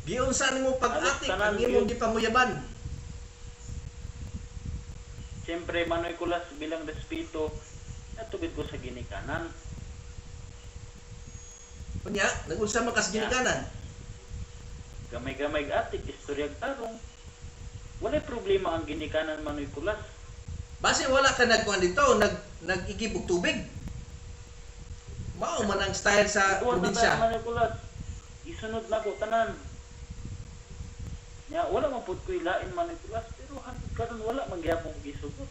Giunsa nimo pag-atik ang imong gipanguyaban? Siyempre Manoy Kulas bilang respeto natugid ko sa ginikanan. Unya, nag-unsa man kas ginikanan? Gamay-gamay atik istoryag tarong. Walay problema ang ginikanan Manoy Kulas. Base wala ka nagkuan dito, nag-ikip og tubig. Mao man ang style sa Tuwa na probinsya. tayo Manoy Kulas. Isunod na ko tanan. Ya, wala man pud ko ilain Manoy Kulas, pero hangtod karon wala man gyapon gisugot.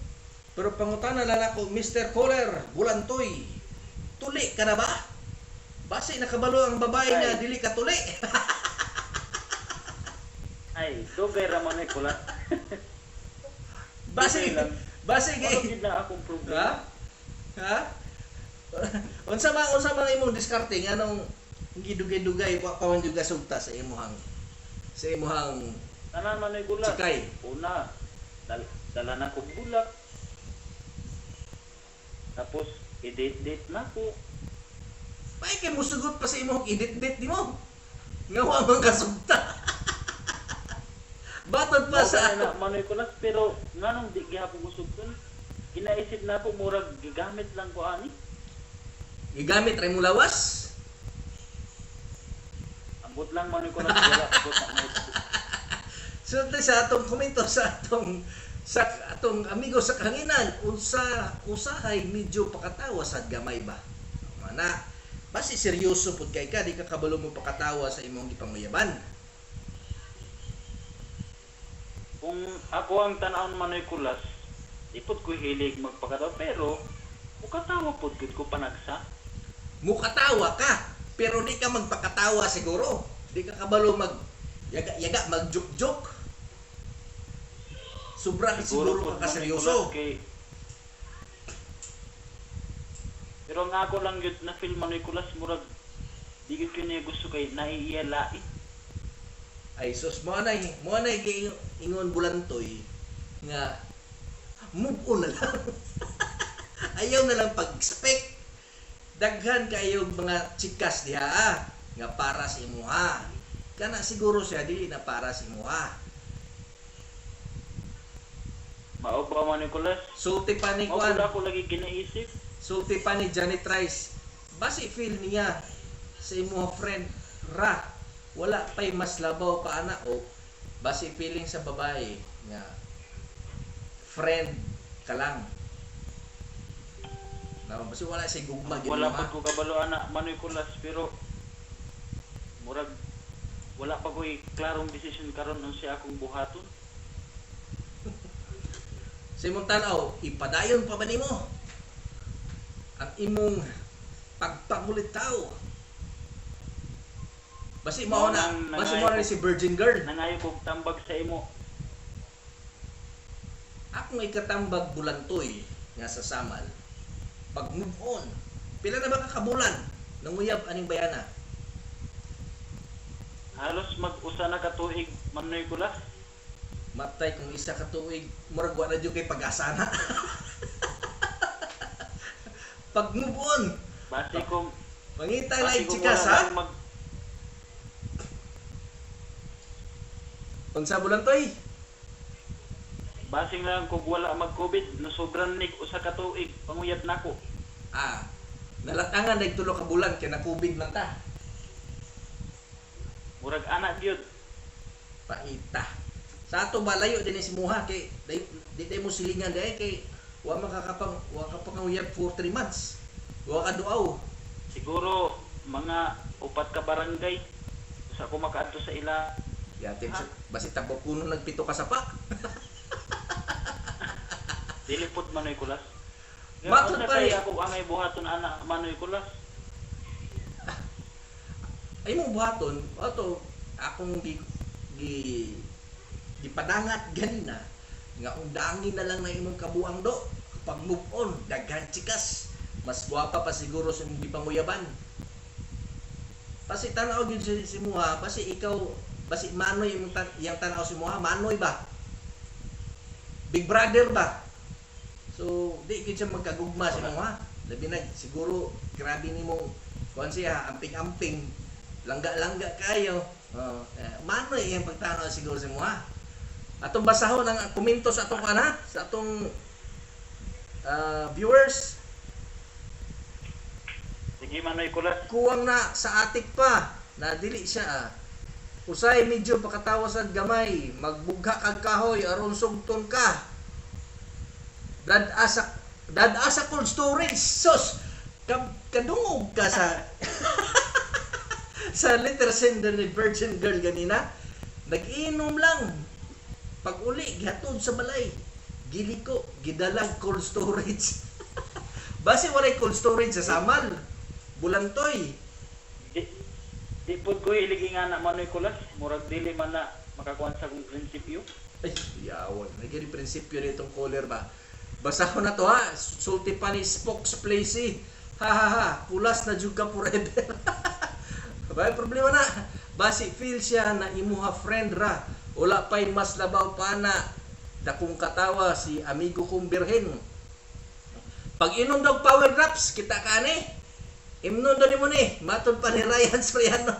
Pero pangutana lang ako, Mr. Caller, Bulantoy, tuli ka na ba? Base nakabalo ang babae na dili ka tuli. Ay, dugay ra Manoy Kulas. Base Wala gay. gid na akong problema. Ha? Unsa man imong discarding anong gidugay-dugay wa pa man juga sugta sa imong Tanan Manoy Kulas. Sikay. Una, dala na ko bulak. Tapos i-date na ko. May kay mo sugot pa sa imong edit-date nimo. Nga wa man kasugta. Batod pa sa na Manoy Kulas, pero nganong di gyapon ko sugton. Ginaisip na ko murag gigamit lang ko ani. gigamit ra imong lawas. Ambot lang Manoy Kulas wala abot na may. So sa atong komento sa atong amigo sa kahanginan, usahay medyo pakatawa sa gamay ba. Mana basi seryoso pud kay ka di ka kabalo mo pakatawa sa imong gipanguyaban. Kung ako ang tan-awon Manoy Kulas, di pud ko hilig magpakatawa pero mukatawa pud gud ko panagsa. Mukatawa ka, pero di ka magpakatawa siguro. Di ka kabalo yaga mag-joke-joke. Sobra siguro pud ka Manoy seryoso. Kulas kay pero nga ako lang yun na film Manoy Kulas murag di gid ko niya gusto kay naiiyalai. Ay sus mo na kay ingon Bulantoy nga move on na lang. Ayaw na lang pag-expect. Daghan kayo mga chikas diha nga para sa imuha. kana siguro siya dili na para si Muha. Mao ba man Nicolas? Sulti pa ni Mao Kwan, pud ako lagi ginaisip. sulti pa ni Janet Rice. Basi feel niya sa imong friend ra wala pay mas labaw pa ana o basi feeling sa babae nga friend ka lang. Na basi wala say gugma gyud Wala mo, pa ko kabalo ana man Nicolas, pero murag wala pa ko klarong decision karon unsa akong buhaton. Sa imong tanaw, ipadayon pa ba nimo ang imong pagpangulit tao? Basi mao na, basi mao na si Virgin Girl. Nangayo kog tambag sa imo. Ako may katambag bulantoy nga sa Samal. Pag move on, pila na ba kakabulan nanguyab aning bayana? Halos mag-usa na ka tuig man Nicolas. Matay kung isa ka tuig, murag wa na jud kay pag-asa na. Pag move on, Basi ko mangitay lang basi ko chikas wala ha. lang mag Unsa bulantoy? basing lang kog wala mag-COVID, nasobran nig usa ka tuig panguyab nako. Ah, nalatangan dag tulo ka bulan kay na COVID man ta. Murag anak gyud. Paita. Sa ato ba layo din si Muha kay di mo silingan dai kay wa ka panguyab for 3 months. Wa ka duaw. Siguro mga upat ka barangay usa ko makaadto sa ila. Yatin sa basi tabok kuno nagpito ka sapa. Dili pud man Nicolas. Matod Nga pa kay eh. ako angay buhaton ana man Nicolas. Ay mo buhaton ato akong gipadangat ganina nga undangin na lang na imong kabuang do pag move on daghan chikas mas guwapa pa siguro sa imong gipanguyaban. Pasi tanaw gyud si Muha, pasi ikaw basi manoy imong yang tanaw si Muha, manoy ba? Big brother ba? So di gyud siya magkagugma si Muha. Labi na siguro grabe nimo kuan siya amping-amping, langga-langga kayo. Manoy iyang pagtanaw siguro si Muha. Atong basahon ang komento sa atong sa atong viewers. Sige man Nicolas. Kuwang na sa atik pa na dili siya usay medyo pakatawas ang gamay magbugha kag kahoy aron sugton ka dad asa cold storage sus kadungog ka sa sa letter sender ni Virgin Girl ganina nag-inom lang pag uli gihatod sa balay giliko gidalag cold storage base walay cold storage sa Samal bulantoy. Di pud ko iligi nga na man Nicolas, murag dili man na makakuan sa kong prinsipyo. Ay, yawan. Naging prinsipyo nitong caller ba? Basahon na to ha. Sulti pa ni spokesplace. Ha ha ha. Pulas na jud ka forever. Bay problema na. Basi feel siya na imuha friend ra. Wala pa'y mas labaw pa na. Dakong katawa si amigo kong birhen. Pag inom daw power drops, kita ka ni. Imnon doon mo ni. Matod pa ni Ryan Soriano.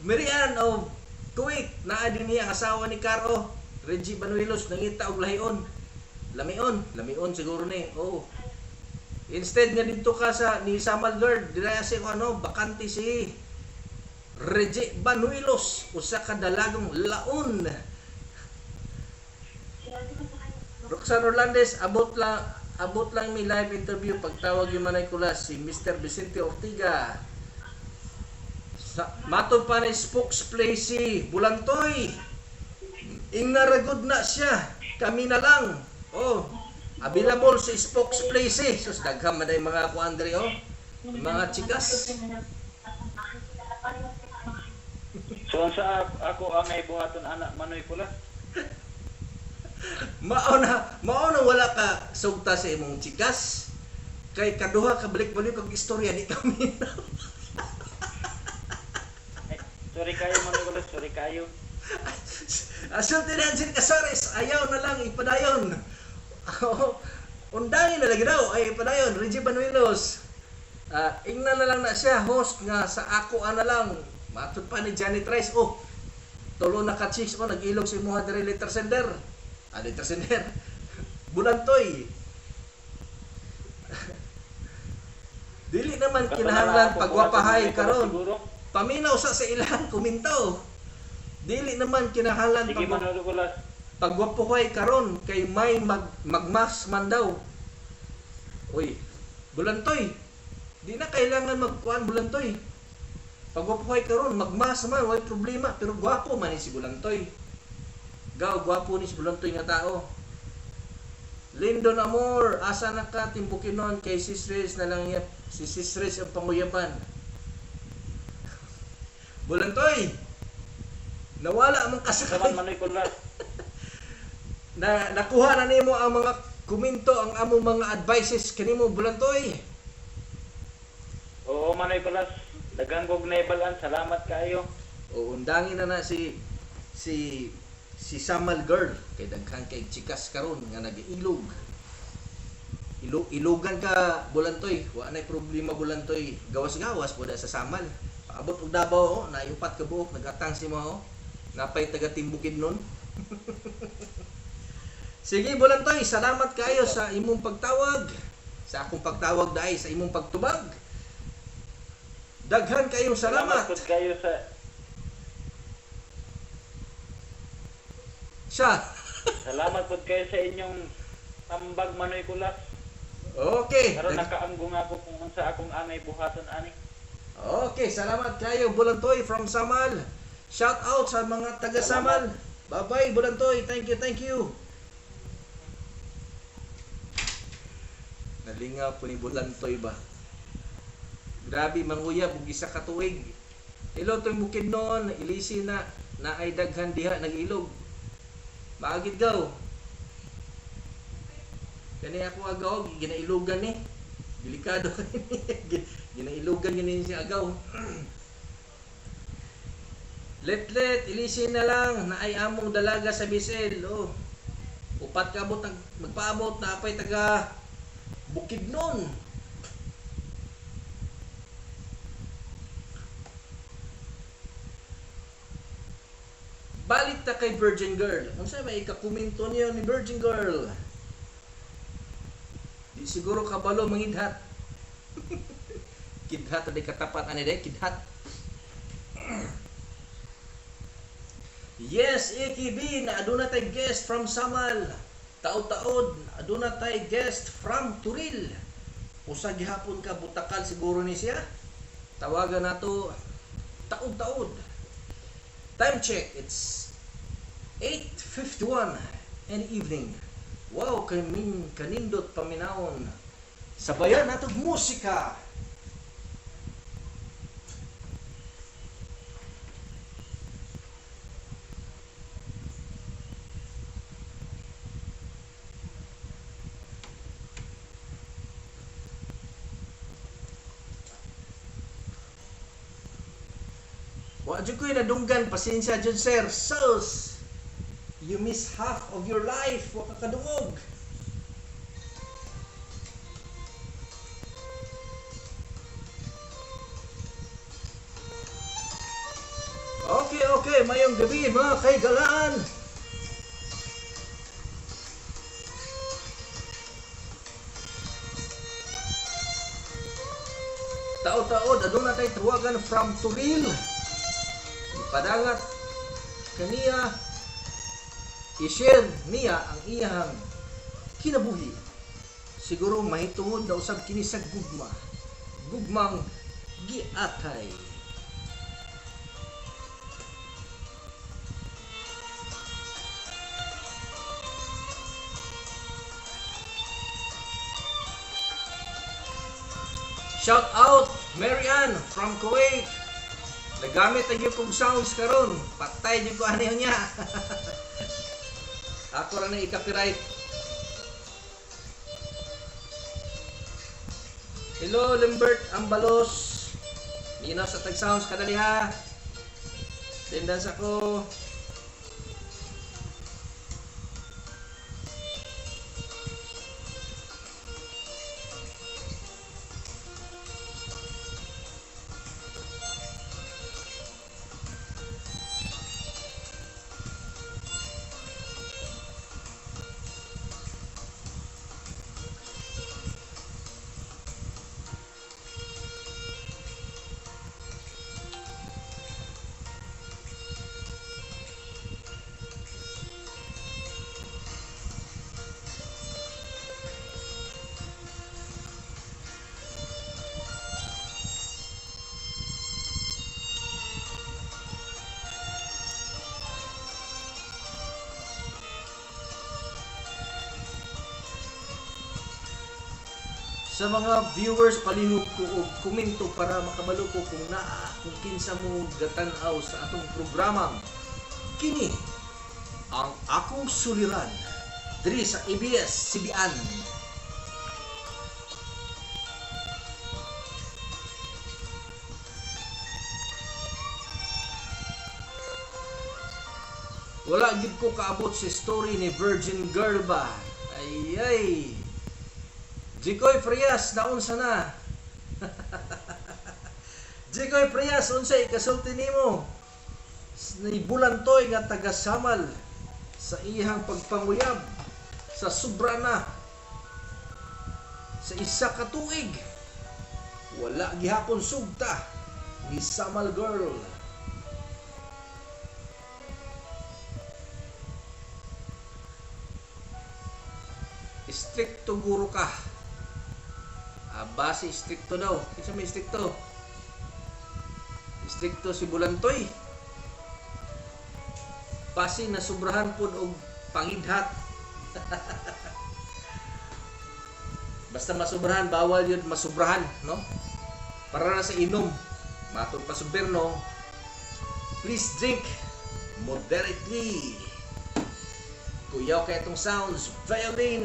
Mirian o Kuwait. Naa din niya ang asawa ni Caro. Reggie Banuelos. Nangita og lahion. Lamion siguro ni. Oh. Instead nga dito ka sa ni Samal Girl. Dila si bakante si Reggie Banuelos. Usa ka dalagang laon. Roxanne Orlandes, abot lang mi live interview pagtawag yung Manay Kulas si Mr. Vicente Ortiga. Matod pa na spokesplace si Bulantoy. Ingnaragod na siya. Kami na lang. Oh, available si spokesplace. Sus dagham man day mga kuandre oh. Mga chikas. So sa ako angay buhaton anak man Nicolas. Mao na wala ka sugta sa imong chikas. Kay kaduha ka balik-balik kag istorya di kami. Sorry kayo man Nicolas, sorry kayo. Asulti na si Casares, ayaw na lang ipadayon. Undangin na lagi daw ay ipadayon Reggie Banuelos. Ingna na lang na siya host nga sa ako ana lang Matod pa ni Janet Rice, oh, tulo na ka chicks, oh, nag-ilog si Muha diri letter sender. Letter sender. Bulantoy. Dili naman kinahanglan pagwapahay karon. Paminaw sa ilang kumintaw. Dili naman kinahanglan Sige, Manolo Kulas. pagwapahay karon kay may magmas man daw. Uy, Bulantoy. Di na kailangan magkuan Bulantoy. Pagwapahay karon magmas man, way problema, pero gwapo man ni si Bulantoy. Gwapo ni si Bulantoy nga tao. Lindon Amor, asa na ka timbukinon kay Sis Riz na lang yap. Si Sis Riz ang panguyaban. Bulantoy, nawala man kasakay. Saman Manoy Kulas. Nakuha na nimo ang mga komento, ang among mga advices kanimo Bulantoy. Oo, Manoy Kulas. Daghang kog naibalan. Salamat kayo. O undangin na si Samal Girl kay daghan kay chikas karon nga nag-ilog. Ilugan ka Bulantoy, wa nay problema Bulantoy. Gawas-gawas po da sa Samal. Paabot og Davao, naiupat ka buok, nagatang si mo. Napay taga Timbukid nun. Sige Bulantoy, salamat kayo sa imong pagtawag. Sa akong pagtawag dai sa imong pagtubag. Daghan kayong salamat. Salamat kayo sa Siya. Salamat po kayo sa inyong tambag Manoy Kulas. Okay. Karon nakaanggo nga ako kung unsa akong angay buhaton ani. Okay, salamat kayo Bulantoy from Samal. Shout out sa mga taga Samal. Bye-bye Bulantoy. Thank you. Nalingaw po ni Bulantoy ba? Grabe manguyab ug isa ka tuig. Hello toy bukid noon, ilisi na ay daghan diha nag-ilog. Maagid gaw. Kani ako agaw ginailugan ni. Delikado ni. Ginailugan gini si agaw. Let ilisin na lang na ay among dalaga sa Bisel. Oh. Upat ka abot magpaabot na apay taga Bukidnon. Balik ta kay Virgin Girl. Unsa may ikakomento niyo ni Virgin Girl? Di siguro kabalo mangidhat. Kidhat adi katapat ani day kidhat. Yes, AKB na aduna tay guest from Samal. Taod-taod aduna tay guest from Turil. Usa gihapon ka butakal siguro ni siya. Tawagan nato taod-taod. Time check, it's 8:51 in the evening. Wow, kanindot paminawon. Sabayan natong musika. Wa jud ko'y nadunggan, pasensya jud sir. Sus, you miss half of your life. Wa ka kadungog. Okay, mayong gabi mga kaigalaan. Taod-taod aduna tay tuwagan from Turil. Padangat kaniya i-share niya ang iyang kinabuhi. Siguro mahitungod na usab kini sa gugmang giatay. Shout out Marian from Kuwait. Nagamit ang yung sounds karon. Patay yung ko ano niya. Ako rin na i-copyright. Hello Limbert Ambalos. Minaw sa tag sounds kadali ha. Tendans ako. Sa mga viewers, palihog ko og komento para makabalo ko kung kung kinsa mo gatan-aw sa atong programang kini ang akong suliran diri sa ABS-CBN. Wala gid ko kaabot si story ni Virgin Girl ba. Ay. Jikoy Frias, naunsa na? Jikoy Frias, unsay kasulti nimo? Ni Bulantoy nga taga-Samal sa iyang pagpanguyab sa sobra na sa isa ka tuig. Wala gihapon sugta ni Samal Girl. Stricto guro ka. Base stricto daw. Isa may stricto. Stricto si Bulantoy. Base na sobrahan po og pangidhat. Basta masubrahan, bawal yun masubrahan, no? Para na sa inom. Matod pa suberno. Please drink moderately. Kuyaw kaya itong sounds, violin,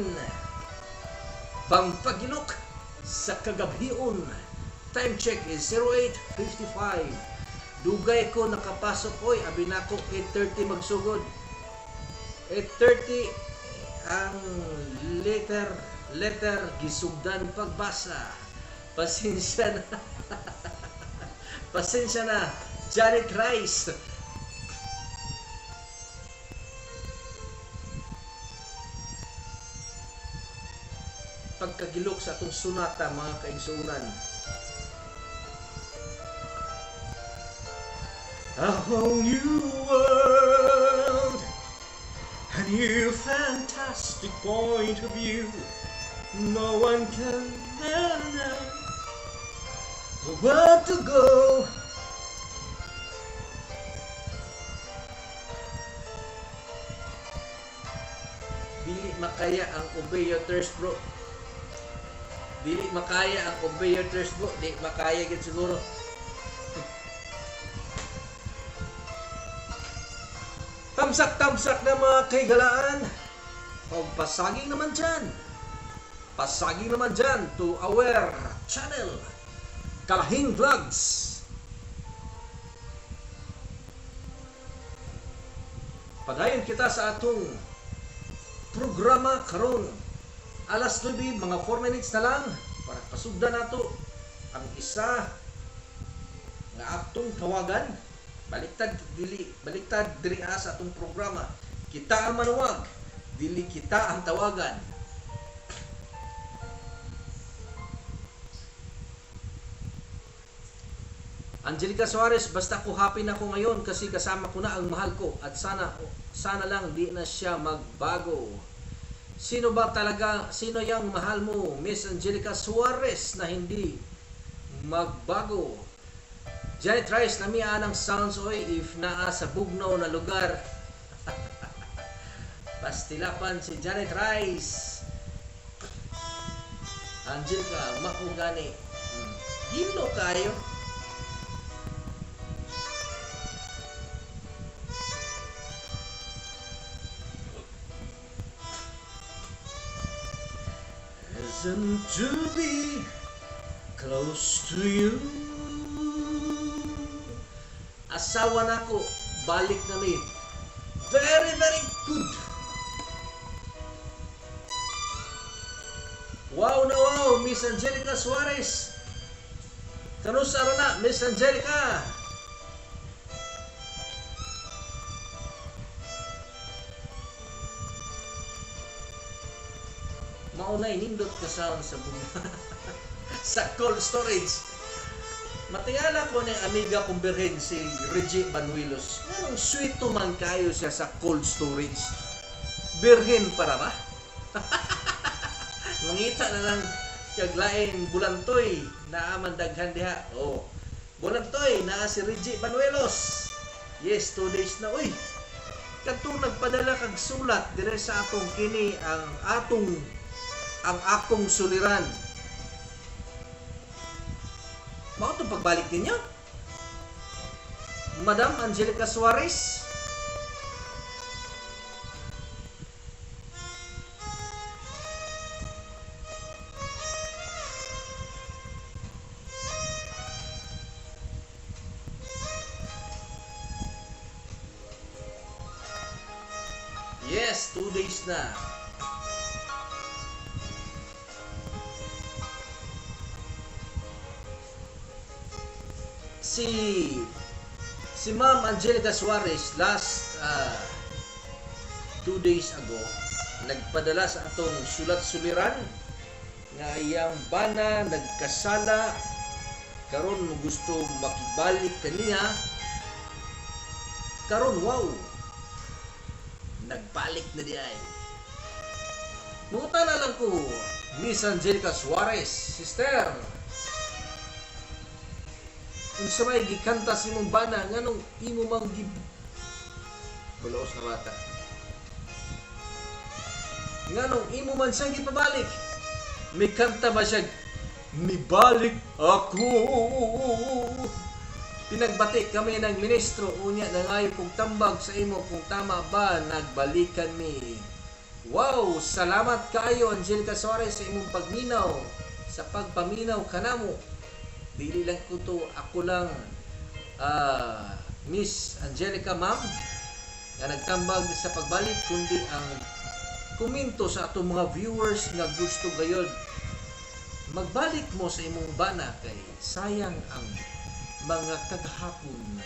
pampagilok sa kagabion. Time check is 08:55. Dugay ko nakapasok ko'y abi na ko 8:30 magsugod. 8:30 ang letter gisugdan pagbasa. Pasensya na. Pasensya na, Janet Rice. Pagkagilok sa atong sunata, mga kaigsuunan. A whole new world, a new fantastic point of view. No one can know where to go. Dili makaya ang obey your thirst, bro. Dili makaya ang obey your thirst, bro. Di makaya gid siguro. Tamsak na mga kaigalaan. O pasaging naman dyan. Pasaging naman dyan to our channel, Kalahing Vlogs. Padayon kita sa atong programa karon. Alas 9, mga 4 minutes na lang para pasugdan nato ang isa nga atong tawagan. Baliktad diri sa atong programa. Kita ang manuwag, dili kita ang tawagan. Angelica Suarez, basta ko happy na ako ngayon kasi kasama ko na ang mahal ko at sana lang di na siya magbago. Sino yung mahal mo, Miss Angelica Suarez, na hindi magbago? Janet Rice, namiya ng sounds oy if naa sa bugnaw na lugar. Pastilapan si Janet Rice. Angelica, makugani. Gilo kayo. Isn't to be close to you. Asawa na ko, balik na mi. Very, very good. Wow na wow, Miss Angelica Suarez. Kanusa na, Miss Angelica. Maunay, nindot ka sa sa cold storage. Matingala ko ng amiga kong birhen si Reggie Banuelos. Anong sweet man kayo siya sa cold storage. Birhen para ba? Mangita na lang kaglaing Bulantoy na amandaghan diha. Oh, Bulantoy na si Reggie Banuelos. Yes, 2 days na. Uy, katong nagpadala kag sulat dire sa atong kini ang akong suliran. Mao itong pagbalik ninyo? Madam Angelica Suarez? Yes, 2 days na. Si Ma'am Angelica Suarez last 2 days ago nagpadala sa atong sulat-suliran nga iyang bana nagkasala karon mo gusto makibalik kaniya karon wow nagbalik na di ay. Mungutan na lang ko, Miss Angelica Suarez, sister. Unsa may gikanta si mong bana nganong imo mang bulaos na bata. Nganong imo man siyang gipabalik. May kanta ba siya mibalik ako? Pinagbati kami ng ministro, unya nangayo kong tambag sa imo kung tama ba nagbalikan mi. Wow, salamat kayo Angelica Suarez sa imong pagminaw, sa pagpaminaw kanamo. Dili lang ko to, ako lang Miss Angelica ma'am nga nagtambag sa pagbalik, kundi ang komento sa atong mga viewers nga gusto gayod magbalik mo sa imong bana kay sayang ang mga kagahapon.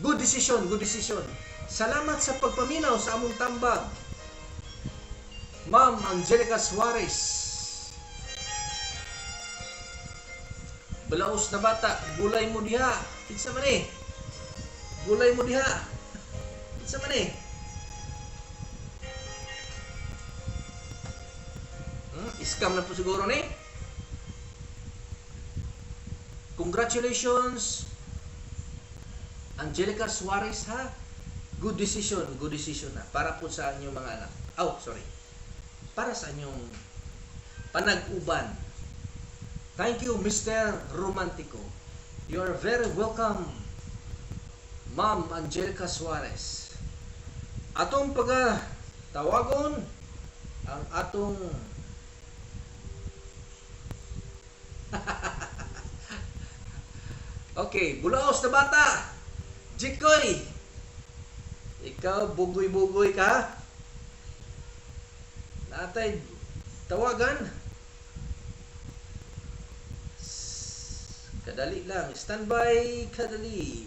Good decision, good decision. Salamat sa pagpaminaw sa among tambag, Ma'am Angelica Suarez. Balaos na bata, gulay mo diha. Kinsa man eh? Gulay mo diha. Kinsa man eh? Scam na po siguro ni. Congratulations Angelica Suarez ha. Good decision na para po sa inyong mga anak. Para sa inyong panag-uban. Thank you Mr. Romantico. You are very welcome Ma'am Angelica Suarez. Atong tawagon ang atong okay, bulaos na bata. Jikoy, ikaw bugoy-bugoy ka. Natay tawagan. Kadali lang, standby kadali.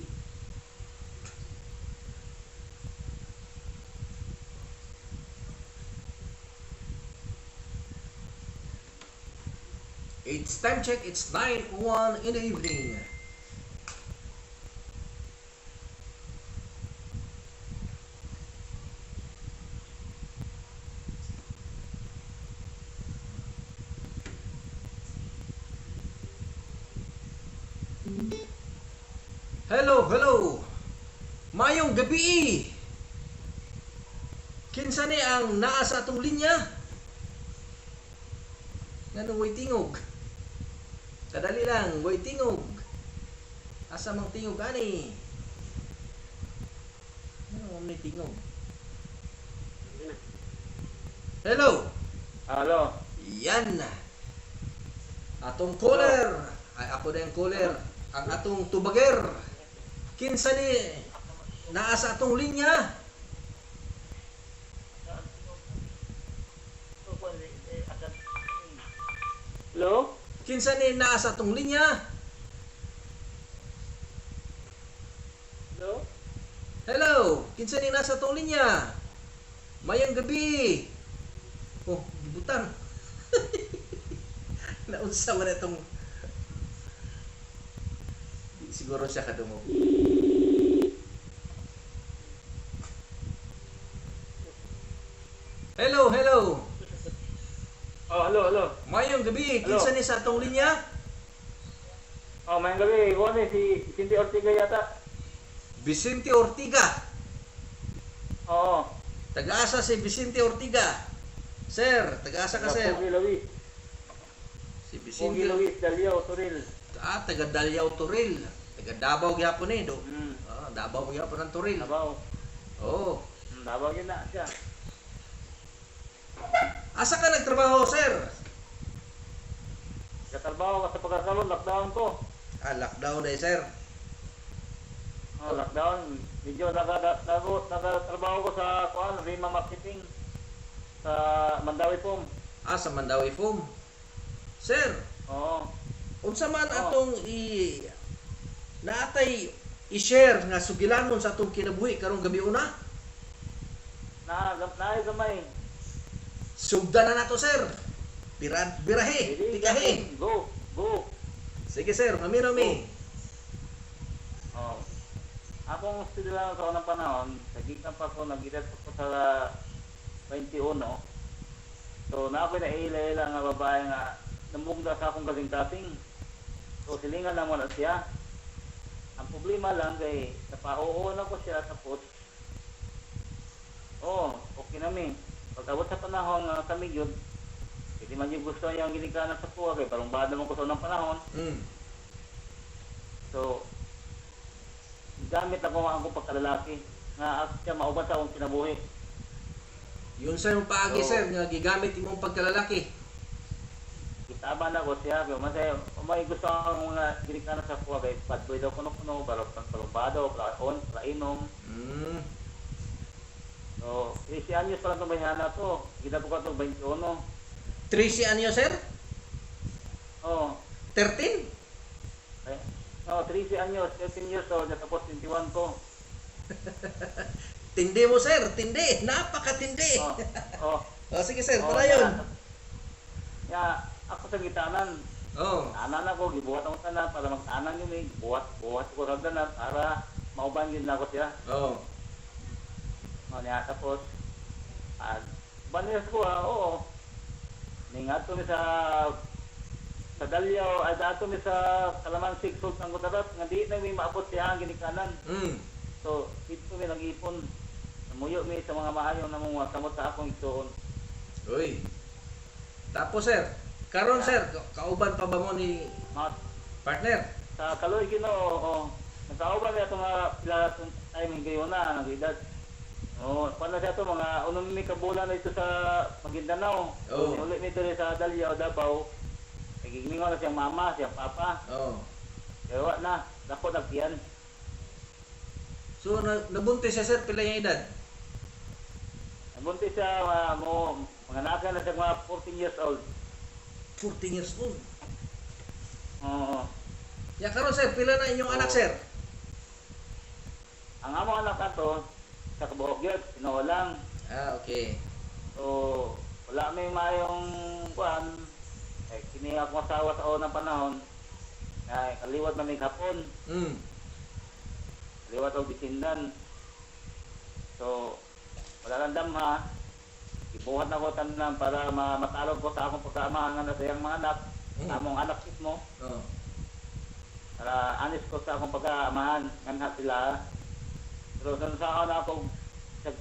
It's time check, it's 9:01 in the evening. Hello. Mayong gabi. Kinsa ni ang naa sa atong linya? Ngano way tingog? Kadali lang, way tingog. Asa mang tingog ani? Ano may tingog? Hello. Hello. Yan. Atong caller. Ay ako na yung caller. Ang atong tubager. Kinsa ni naa sa atong linya? Hello? Kinsa ni naa sa atong linya? Hello? Hello, kinsa ni naa sa atong linya? Mayang gabi. Oh, gibutan. Naunsa man itong siguro siya kadungog. Hello. Oh, hello. Mayong gabi, Hello. kinsa ni sa atong linya? Oh, mayang gabi. Ko ni si Cindy Ortiga yata. Vicente Ortiga. Oo. Taga-asa si Vicente Ortiga. Sir, taga-asa ka sir? Lawi. Si Pogi Vicente. Luis Dalio Toril. Taga Dalyaw Turil. Taga Davao gyapon do. Hmm. Davao gyapon ang Turil. Davao. Oh. Davao yun na siya. Asa ka nagtrabaho, sir? Katrabaho ka sa pagkakalon, lockdown ko. Lockdown day, sir. Lockdown. Medyo nagatrabaho ko sa Rima Marketing. Sa Mandawi Pom. Sa Mandawi Foam. Sir, Oo. unsa man Oh. atong naatay i-share nga sugilanon sa atong kinabuhi karong gabi una? Gamay. Sugdan na nato, sir. Birahe, tigahe. Go. Sige, sir, mamiro mi. Oh. Akong studio lang sa unang panahon, nagitan pa ako, nag-edad pa sa 21. So, na ako na ila nga babae nga namugda sa akong kasing-kasing. So, silingan naman na siya. Ang problema lang kay napauuon ako siya tapos okay namin. Pagkabot sa panahon nga kami yun, hindi man yung gusto niya ang ginikanan sa kuha kay parang bad naman ko sa unang panahon. So, gamit ako ang akong pagkalalaki nga siya mauban sa akong kinabuhi. Yun sa yung paagi, Oo. sir, nga gigamit imong pagkalalaki. Itaban ako siya, kaya masaya, may gusto akong mga ginikanan sa kuha kay bad boy daw kuno-kuno, palumbado, plainom. So, 13 anyos pa lang itong bayhana to. Gina ko itong 21. 13 anyo, sir? Oh, 13? 13 anyos, 13 years old, tapos 21 to. Tindi mo, sir. Tindi. Napakatindi. Sige, sir. Para yun. Ako sa gitanan. Tanan ako, gibuhat ako tanan para magtanan yun eh. Buhat ko rin tanan para mauban yun na ako siya. Tapos, baniyas ko ningat ko sa Dalyaw, dato mi sa Kalamansig, Sultan Gutarap, nga di na may maabot siya ang ginikanan. So, dito mi nag-ipon. Namuyo mi sa mga maayo na mga kamot sa akong ituon. Uy. Tapos, sir, karon sir, kauban pa ba mo ni partner? Sa Kaloy Ginoo, nagkauban niya itong mga pila timing gayon na, nag-edad. Paano siya ito, mga unong may kabulan na ito sa Maguindanao. Ulit nito rin sa Dalyaw, Davao. Nagigimingaw na siyang mama, siyang papa. Kaya wala na, dako nagtiyan. So, nabuntis siya, sir, pila yung edad? Nabuntis siya, mga nakan na siya mga 14 years old. 14 years old. Oo. Karon, sir, pila na inyong anak, sir? Ang among anak ato, sa kabuhok yun, Pinoho lang. Okay. So, wala may mayong kuhan. Kini akong asawa sa unang panahon. Kaliwat na may hapon. Kaliwat o bisindan. So, wala lang damha. Ibuhat na ko tanan para matalog ko sa akong pagkaamahan na sa iyang mga anak. Among anak mismo. Para anis ko sa akong pagkaamahan. Nga sila. Pero sa na ako,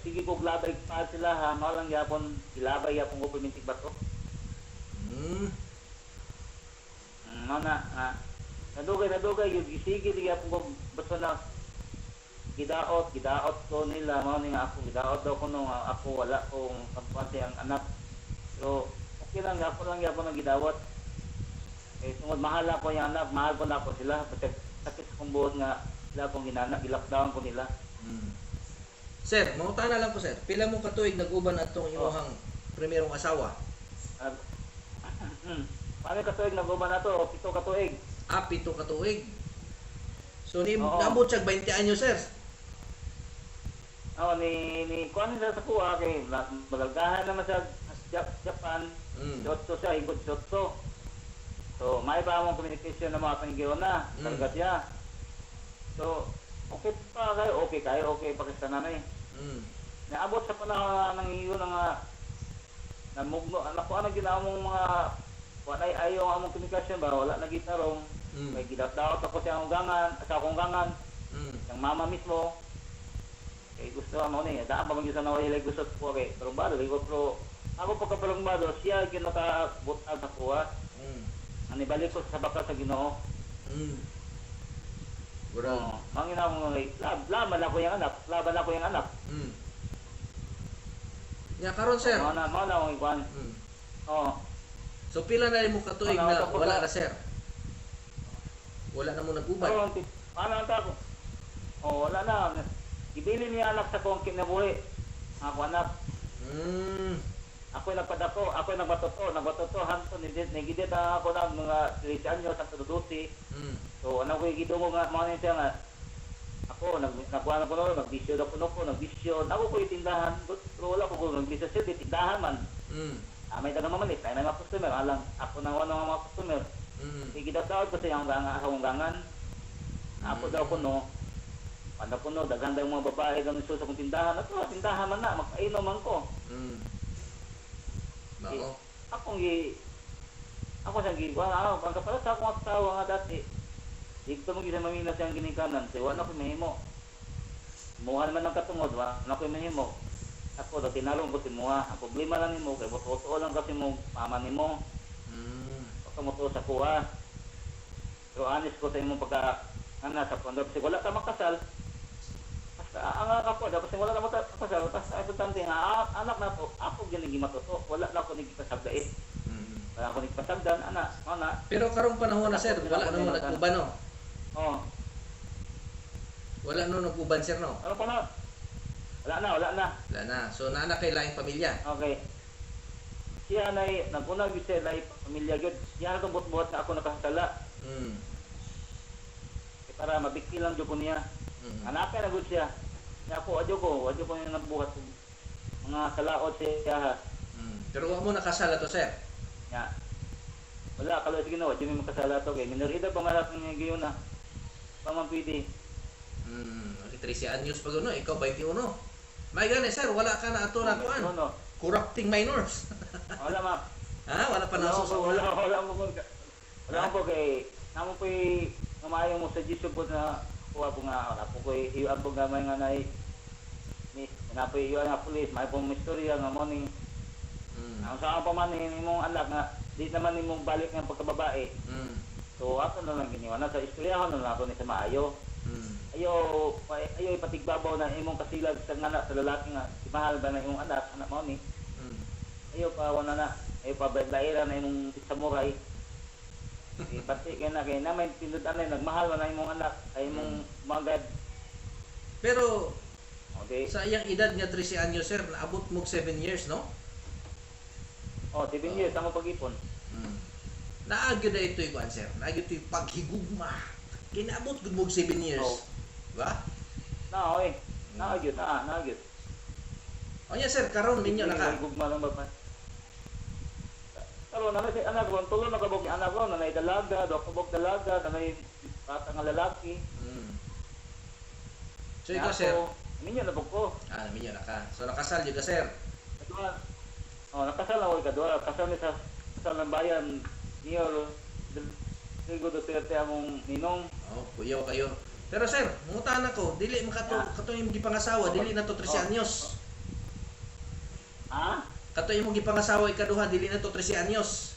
sige ko glabay pa sila ha, malang yapon, ilabay yapon ko pumintig bato. Nadugay, yung sige yapon ko bato na gidaot ko nila, nga ako, gidaot daw ko nung ako wala kong kampante ang anak. Pero okay lang, yapon ang gidawat. Tungod mahal ako yung anak, mahal ko na ako sila, pati sakit kong buod nga, sila akong ginana, gilockdown ko nila. Sir, mangutan na lang ko, sir. Pila mo katuig nag-uban atong imuhang primerong asawa? Paano katuig nag-uban na to? 7 katuig. 7 katuig. So, nabot siya 20 anyo, sir? Kuha nila sa kuha kay magalgahan naman sa Japan. Shotto siya, higod shotto. So, may ba mong communication na mga pangigyon na. Talaga siya. So, okay Pakistan na eh. Naabot sa panahon ng iyo nga namugno, nakuha na ginawa mong mga walay ayaw ang among komunikasyon ba, wala na gitarong. May gidaot ako sa akong gangan, yung mama mismo. Kaya gusto mo ni, daan pa mag-isa na walay gusto ko kay parumbado, pero ako pagkaparumbado, siya ginakabutag sa kuha. manibalik ko sa bakal sa Ginoo. Mm. Murag. Mangin ako laban ako yung anak, laban ako yung anak. Mm. Nya karon sir. Mao na akong ikuan. Mm. Oh, So pila na mo katuig Wala, na tapos wala na. na sir. Wala na mo nag-uban. ano ako? Wala na. Ibili niya anak sa kong kinabuhi. Ako anak. Mm. Ako nagpadako, ako nagbatoto hanto ni gidit ako na mga 13 anyos sa tuduti. Mm. So ano ko gidumo nga mga niya nga ako nagkuha ko no, nagbisyo na ko nagbisyo. Ako ko itindahan, pero wala ko nagbisyo sa tindahan man. Mm. May taga mamalit, kaya may mga customer, alang ako na wala mga customer. Mm. Sige daw ko sa iyang gangan. Ako daw ko no, panda ko no, daghan daw mga babae daw nito sa kong tindahan. Ako, tindahan man na, makainom man ko. Mm. Mao. Ako sa gigwa, pagkapala sa akong asawa nga dati. Dito mo gisa mamina siyang ginikanan, so wala ko mahimo. Muhan man ng katungod, wala ko mahimo. Ako daw tinalong ko si Muha. Ang problema lang nimo kay boto lang kasi mo mama nimo. Mm. Ako mo to sa kuha. Pero honest ko sa imong pagka sa pondor kasi wala ka makasal. Basta ang ako daw kasi wala ka makasal. Basta ay importante nga anak na to ako gini matuto. Wala na ako nigpasagdait. Mm. Wala ako nigpasagdan ana. Pero karong panahon na sir, wala na mo nag-uban no. Oh, Wala no nag-uban sir no. ano pa na? Wala na. Wala na. So naana kay laing pamilya. Okay. Siya na naguna gyud siya na pamilya gyud. Siya na buot na ako nakasala. Mm. Para mabikti lang jud ko niya. Mm. Hanapin na gud siya. Nya ako adyo ko yung nagbuhat mga salaot siya. Mm. Pero wa mo nakasala to sir. Nya. Wala kalo sige na, adyo may makasala to kay minor edad pa malak nga giyon na. Paman pwede. Mm. 13 anyos pa no, ikaw 21. May gani sir, wala ka na ato na kuan. No. Corrupting minors. Wala ma. Ha, wala pa na Wala mo kay namo po ngamayo mo sa Jesus po na kuha po nga wala po ko iwan po gamay nga nay ni napo iwan nga pulis may pong istorya nga morning. Mm. Ang saan pa man imong anak nga di naman imong balik ng pagkababae. Mm. So ako na lang giniwan na sa istoryahan na nato ni sa maayo. Mm. Ayaw ipatigbabaw na imong kasilag sa anak sa lalaki nga si mahal ba na imong anak mo ni. Mm. Ayaw pa wala na ayaw pa baila na imong samurai. Pati kaya na may pindutan na nagmahal na imong anak ay imong magad. Pero Okay. sa iyang edad nga 13 anyos sir, naabot mo 7 years no? 7 years ang pag-ipon. Mm. Naagyo na ito ikuan sir. Naagyo ito yung paghigugma. Kinaabot gud mo 7 years. Oh. Ba? Nagyot. O yan sir, karon ninyo na ka. Gugma lang ba pa? Karon na si anak ko, tulo na kabog ni anak ko, na dalaga, do kabog dalaga, na may bata nga lalaki. Mm. So ikaw sir, Minyo na ko. ninyo na ka. So nakasal juga sir. Kadua. Nakasal ako kadua, kasal ni sa kasal ng bayan niyo Digo Duterte among ninong. Kuyaw kayo. Pero sir, mungutahan ako, dili kato imong gipangasawa, dili na to 13 anyos. Ha? Kato imong gipangasawa ikaduha, dili na to 13 anyos.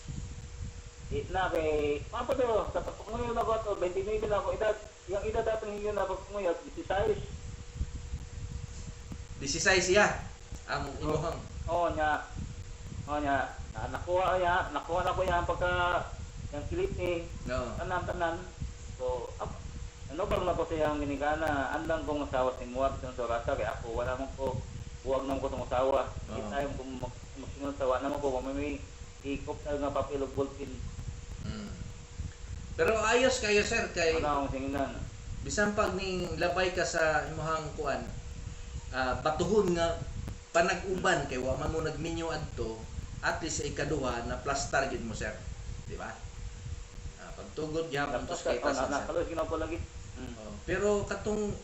Na kay papo to, sa pagpunguyo na ko to, 29 na ako edad. Yung edad dapat yun na pagpunguyo, 16. 16 siya. Ang imuhang. Nakuha na ko yan pagka yung kilit ni No. tanan. So, ano ba na ko siya ang ginigana, andang kong asawa sa imuwag sa Sorasa, kaya ako wala mong ko, huwag naman ko itong asawa. Hindi tayo kung magsinong tawa naman ko, kung may ikop tayo nga papel o ballpen. Mm. Pero ayos kayo sir, kay Ano akong singinan? bisan pag ning labay ka sa imuhang kuan, batuhon nga panag-uban kay wa man mo nagminyo adto, at least sa ikaduha na plastar gid mo sir, di ba? Pagtugod gyapon tos kay tasan sir. Nakalo ginaw ko lagi. Pero katong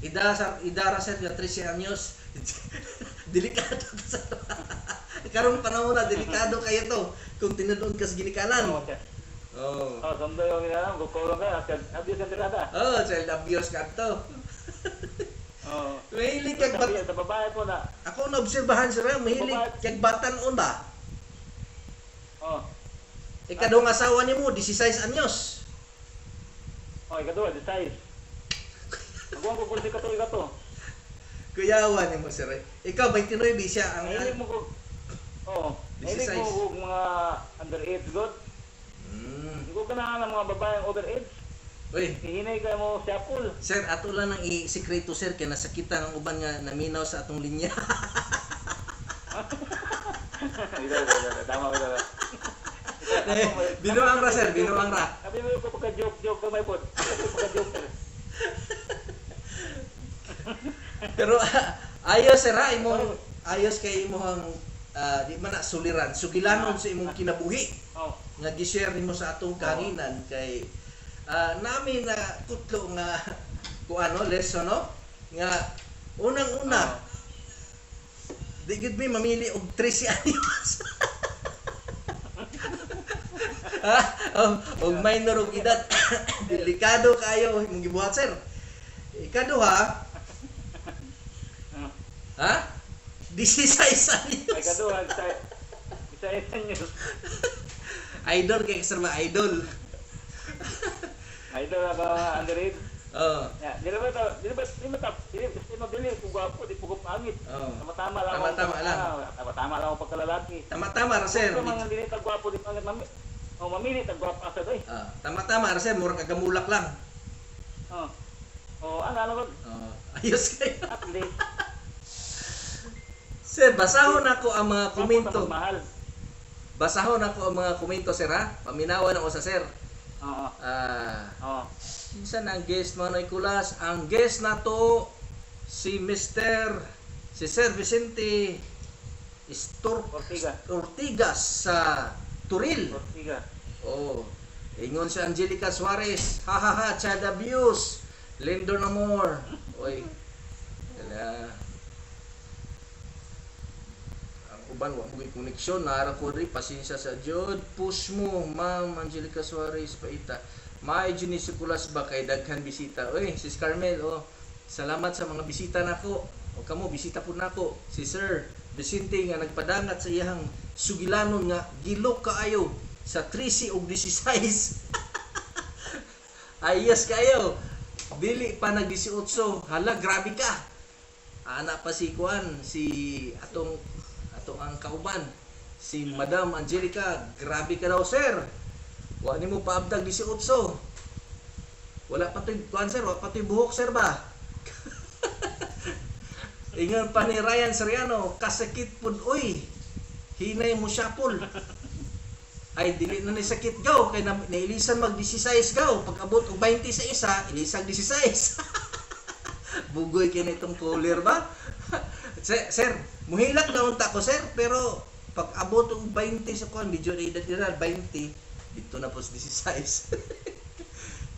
idara sir nga 13 anyos, delikado to sa karong panahon na delikado kayo to kung tinudon ka sa ginikanan. Sondo yung ginanam, kukulong ka, abuse ang tirada. Child abuse ka to. Mahilig kag Sa babae po na. ako naobserbahan sir, mahilig kag batan-on ba? Ikadong asawa nimo 16 anyos. Oh, ikadua, the size. Ako ang kukulsi ka to. Kuyawan nimo sir. Ikaw 29 siya ang Mahilig mo ko. Oo. Mahilig 16. mo ko mga underage god. Hindi ko ganahan ng mga babaeng overage. Uy, Hihinay ka mo si Apple. sir, ato lang ang i-sekreto sir kay nasakitan ang uban nga naminaw sa atong linya. Tama ba? Binuang ra sir, binuang ra. Sabi mo ko pagka-joke ka may pod. Pagka-joke sir. Pero ayos sir ha, imong ayos kay imong di man na suliran, sugilanon sa imong kinabuhi Oh. nga gi-share nimo sa atong kahanginan kay nami na tutlo nga kung ano lesson no nga unang-una di gid mi mamili og 13 anyos. Og minor og edad. Delikado kayo imong gibuhat sir. Ikaduha, ha? 16 anyos. Ay kaduha isa niyo. Idol kay sir ma idol. Idol ako underage. Oh. Ya, di ba mabili kung gwapo, di pugo pangit. Oh. Tama-tama lang. Tama-tama lang. Tama-tama lang ang pagkalalaki. Tama-tama ra sir. Kung mga dili tag gwapo di pangit mamili tag gwapo sa doy. Tama-tama ra sir, murag kagamulak lang. Oh. Oh, ano ko? Oh. Ayos kayo. At least Sir, basahon ako ang mga komento. mahal. Basahon ako ang mga komento sir ha. Paminawan ako sa sir. Oo. Oo. Minsan ang guest Manoy Kulas, ang guest na to si Sir Vicente Ortigas sa Turil. Ortiga. Oh. Ingon si Angelica Suarez. Ha ha ha, Chad Abuse. Lindo na more. Oy. Kaya ang uban wa mo koneksyon nara ko ri pasensya sa Jod. Push mo, Ma'am Angelica Suarez paita. May Kulas ba kay daghan bisita. Oy, Sis Carmel, oh. Salamat sa mga bisita nako. O kamo bisita pud nako. Si Sir Vicente nga nagpadangat sa iyang sugilanon nga gilok kaayo sa 13 ug 16. Ayos kayo. Dili pa nag 18. Hala, grabe ka. Ana pa si Kuan, si atong ang kauban. Si Madam Angelica, grabe ka daw, sir. Wa nimo paabdag 18. Wala pa toy Kuan, sir, wala pa toy buhok, sir ba? Ingon pa ni Ryan Soriano, kasakit pud oy. Hinay mo syapol. Ay dili na ni sakit gaw kay nailisan mag 16 gaw pag abot og 20 sa isa ilisag 16. Bugoy kini itong cooler ba? Sir, muhilak na unta ko sir pero pag abot og 20 sa kuan medyo edad nila 20 dito na pos 16.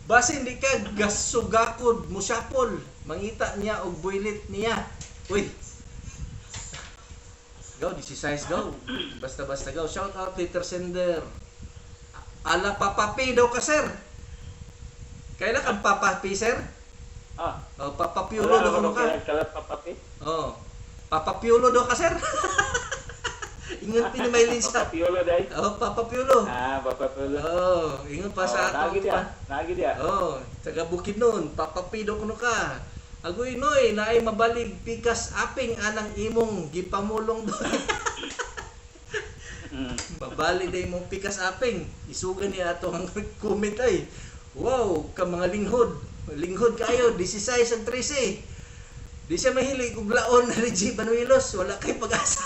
Base hindi ka gasugakod mo syapol mangita niya og builit niya. Uy. Gaw, 16 gaw. Basta-basta gaw. Shout out Peter Sender. Ala papapi daw ka, sir. Kailan kang papapi, sir? Oh, papapiulo daw ka. Kalat papapi? Oh. Papapiulo daw ka, sir. Ingon pa ni Maylin sa... Papapiulo dahil? Oh, papapiulo. Papapiulo. Oh, ingon pa sa ato. Nagi dia. Oh, taga Bukidnon. Papapi daw kuno ka. Agoy noy, naay mabalig pikas aping anang imong gipamulong doon. Mabalig na imong pikas aping. Isugan niya ato ang comment ay. Wow, ka mga linghod. Linghod kayo, 16 ang 13. Di siya mahilig og laon na Reggie Banuelos. Wala kay pag-asa.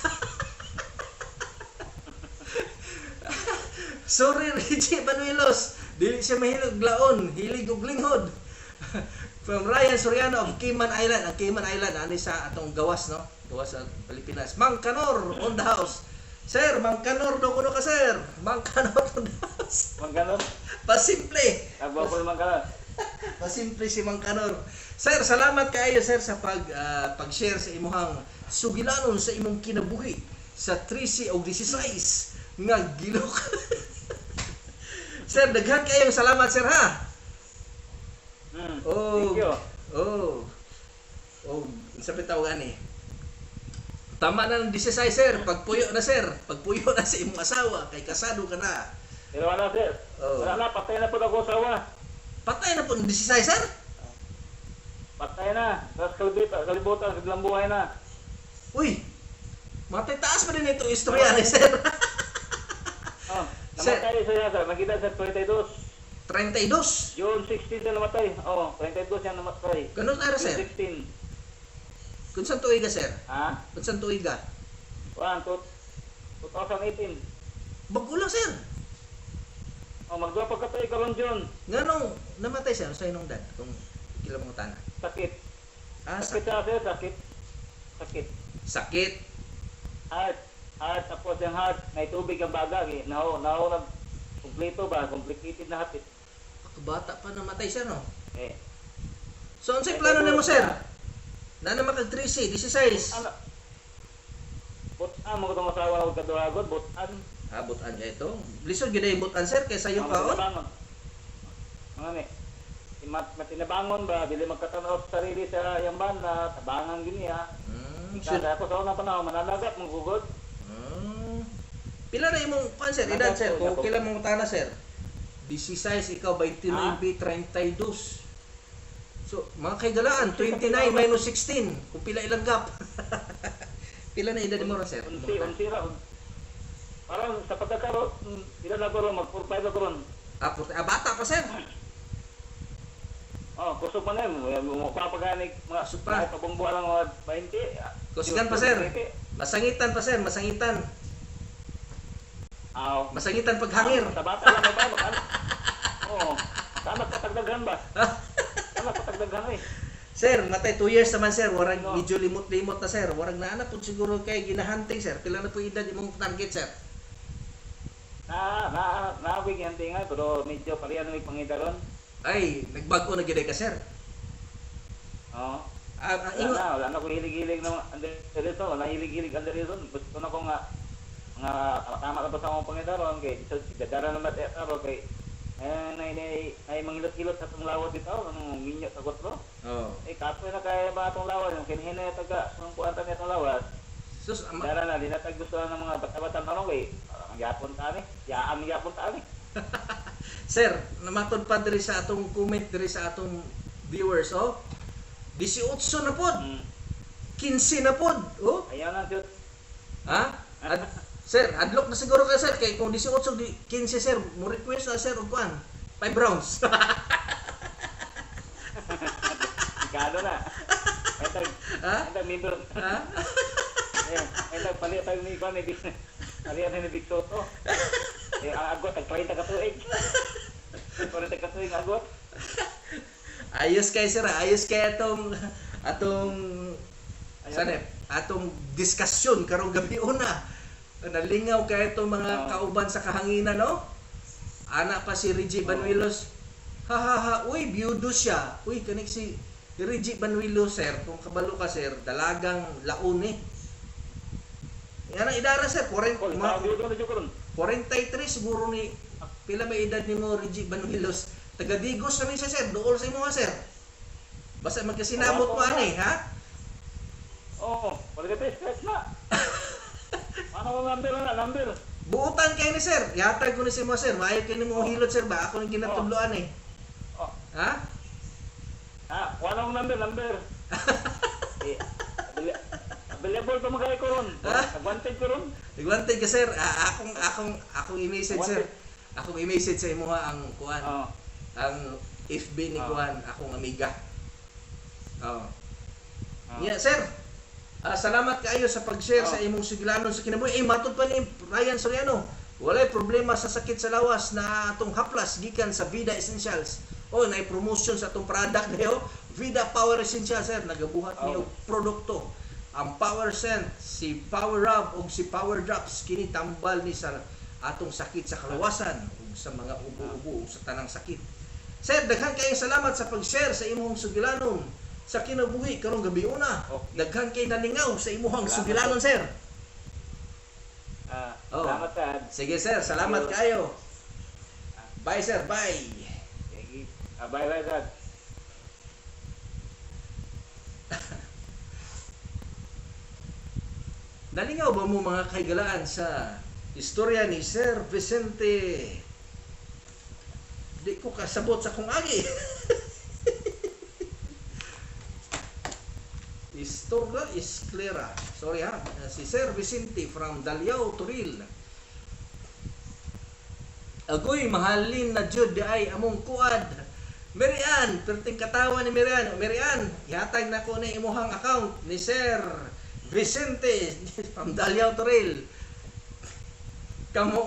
Sorry Reggie Banuelos. Dili siya mahilig og laon. Hilig og linghod. From Ryan Soriano of Cayman Island. Ang Cayman Island, ano sa atong gawas, no? Gawas sa Pilipinas. Mang Kanor on the house. Sir, Mang Kanor daw kuno ka, sir. Mang Kanor on the house. Mang Kanor? Pasimple. Agwapo Mang Kanor. Pasimple si Mang Kanor. Sir, salamat kayo, sir, sa pag-share sa imuhang sugilanon sa imong kinabuhi sa 13 o 16 nga gilok. Sir, daghan kayong salamat, sir, ha? Thank you. Sabi tawagan eh. Tama na ng 16, sir. Pagpuyo na, sir. Pagpuyo na sa imong asawa. Kay kasado ka na. Pero ano sir, Oh. wala na, patay na po ako asawa. Patay na po ng 16, sir. Patay na. Tapos kalibutan, kaglang buhay na. Uy, matitaas pa din ito istorya ni sir. Oh, Sir. namatay siya sir. Nakita sa 22. 32. June 16 siya namatay. Oh, 22 siya namatay. Ganun ara, June sir. 16. Kung saan tuig ka, sir? Ha? Kung saan tuig ka? 2018. Bago lang, sir. Oh, magdua pa katay karon June. Nga nung namatay siya, sa inong dad, kung kila mong tana. Sakit. Ah, Sakit siya sir, sakit. Sakit. sakit. Heart, tapos yung heart, may tubig ang baga. Naho, kumpleto ba? Complicated na hapit. Bata pa namatay siya, no? Eh, So, ano sa'yo plano nimo, sir? Na naman kag 13, 16. ano? Butan mo itong asawa na kaduhagod, butan. Ah, butan ka ito. Lisod gina yung butan, sir, kaysa yung kaon. Mga ni, matinabangon ba, dili magkatanaw sa sarili sa yung banda, tabangan gini ha. Sir. Kada ako sa unang panahon, mananagat, magugod. Pila na imong pan, sir? Edad, sir? Kung kailan mong tana, sir? 16, ikaw 29, 32. So, mga kaigalaan, 29 minus 16. Kung pila ilang gap. Pila na edad mo ra, sir? Unsi ra. Parang sa pagkakaroon, sila na ko ron, mag-45 na ko ron. Bata pa, sir. Oh, kusog pa na yun. Mukha pa ganig, mga Kusog pa. pabungbuhan ng mga 20. Kusigan pa, sir. Masangitan pa, sir. Masangitan. Aw. Masangitan paghangir. Sa bata lang may ba? Ano? Oo. Sana patagdagan ba? Sana patagdagan eh. Sir, matay 2 years naman, sir. Warag No. medyo limot-limot na, sir. Warag na po siguro kay ginahunting, sir. Pila na po edad imong target, sir? Nawig yan tinga, pero medyo parihan may pangidaron. Ay, nagbago na gid ka, sir. Oo. Ingon. Wala na ko hilig-hilig ng dito. Wala hilig-hilig ang dito. Gusto na ko nga tama ka pa sa akong pangidaron kay dadara naman ero kay ay mangilot-hilot sa itong lawad dito. Anong minyo sa gotro? Oh. Kapoy na kaya ba itong lawad? Yung kinhina yung taga, kung kuwanta niya itong lawad. Sus, Dara na, dinatag gusto ng mga bata-bata na kay magyapon tani. Yaan magyapon tani. sir, namatod pa diri sa atong comment diri sa atong viewers, oh. 18 na pod. 15 na pod, oh. Ayaw na, Diyos. Ha? Sir, adlock na siguro ka, sir. Kay kung 18 di 15, sir, mo request na, sir, og kuan. 5 rounds. Ikado na. Ha? Entag member. Ha? Entag palit tayo ni Ikaw, palit tayo ni Big Soto. Agot, tag-30 ka tuig. 40 ka tuig, agot. Ayos kay sir, ayos kay atong sanep, atong diskusyon karong gabi una. Nalingaw kay itong mga kauban sa kahanginan, no? Ana pa si Reggie Banuelos. Uy, biyudo siya. Uy, kanik si Reggie Banuelos, sir. Kung kabalo ka, sir, dalagang laon eh. Yan ang idara, sir. 43 siguro ni pila may edad ni mo, Reggie Banuelos. Taga Digos na rin siya, sir. Dool sa imo, sir. Basta magkasinabot mo, ani, ha? Oo, palit tayo stretch na. Ano ang number? Buutan kayo ni, sir. Yatag ko ni si mo, sir. Maayo kayo ni mo hilot, sir. Ba? Ako nang ginatudloan, eh. Oh. Ha? Wala ang number. Available pa magkaya ko ron. Advantage ko ron. Nagwantay ka, sir. Akong i-message, sir. Akong i-message sa imo ang kuan. Ang FB ni kuan, akong amiga. Yeah, sir. Salamat kaayo sa pag-share sa imong suglanon sa kinabuhi. Matud pa ni Ryan Soriano. Walay problema sa sakit sa lawas na atong haplas gikan sa Vida Essentials. Nay promotion sa atong product dayo. Vida Power Essentials, sir. Nagabuhat ni og produkto. Ang Power Scent, si Power Rub ug si Power Drops kini tambal ni sa atong sakit sa kalawasan ug sa mga ubo-ubo sa tanang sakit. Sir, daghan kayong salamat sa pag-share sa imong sugilanon sa kinabuhi karong gabi una. Daghan kay nalingaw sa imong sugilanon, sir. Salamat, sir. Sige, sir. Salamat kayo. Bye, sir. Bye. Bye, sir. Nalingaw ba mo mga kaigalaan sa istorya ni Sir Vicente Di ko kasabot sa kong agi. Istorga Isclera. Sorry ha. Si Sir Vicente from Daliao, Turil. Agoy, mahalin na jud di ay among kuad. Merian, perting katawa ni Merian. Merian, ihatag na ko ni imuhang account ni Sir Vicente from Daliao, Turil. Kamu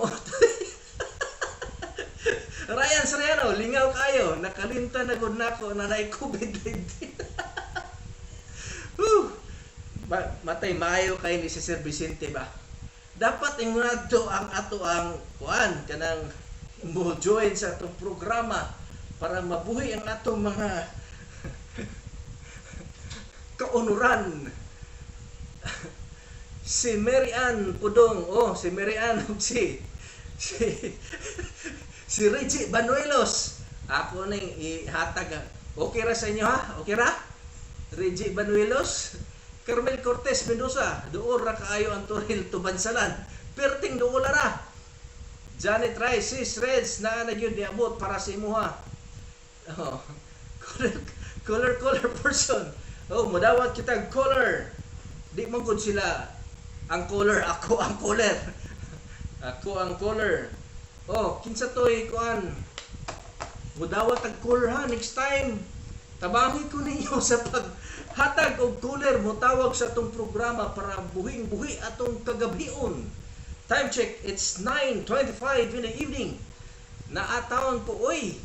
Ryan Soriano, lingaw kayo. Nakalimtan na gud nako na nay COVID-19. Matay maayo kay ni si Sir Vicente ba? Dapat ingado ang ato ang kuan kanang mo join sa atong programa para mabuhi ang atong mga kaunuran. Si Mary Ann Pudong, si Mary Ann si Reggie Banuelos. Ako ning ihatag. Okay ra sa inyo ha? Okay ra? Reggie Banuelos, Carmel Cortez Mendoza, duol ra kaayo ang Turil Tubansalan. Perting duol ra. Janet Rice, sis Reds, na nagyud niabot para sa imuha. Color person. Madawat kitag color. Di man gud sila ang color, ako ang color. Ako ang color. Kinsa toy kuan. Mudawat ang color ha next time. Tabangi ko ninyo sa paghatag og cooler mo tawag sa atong programa para buhing-buhi atong kagabion. Time check, it's 9:25 in the evening. Naataon po, oy.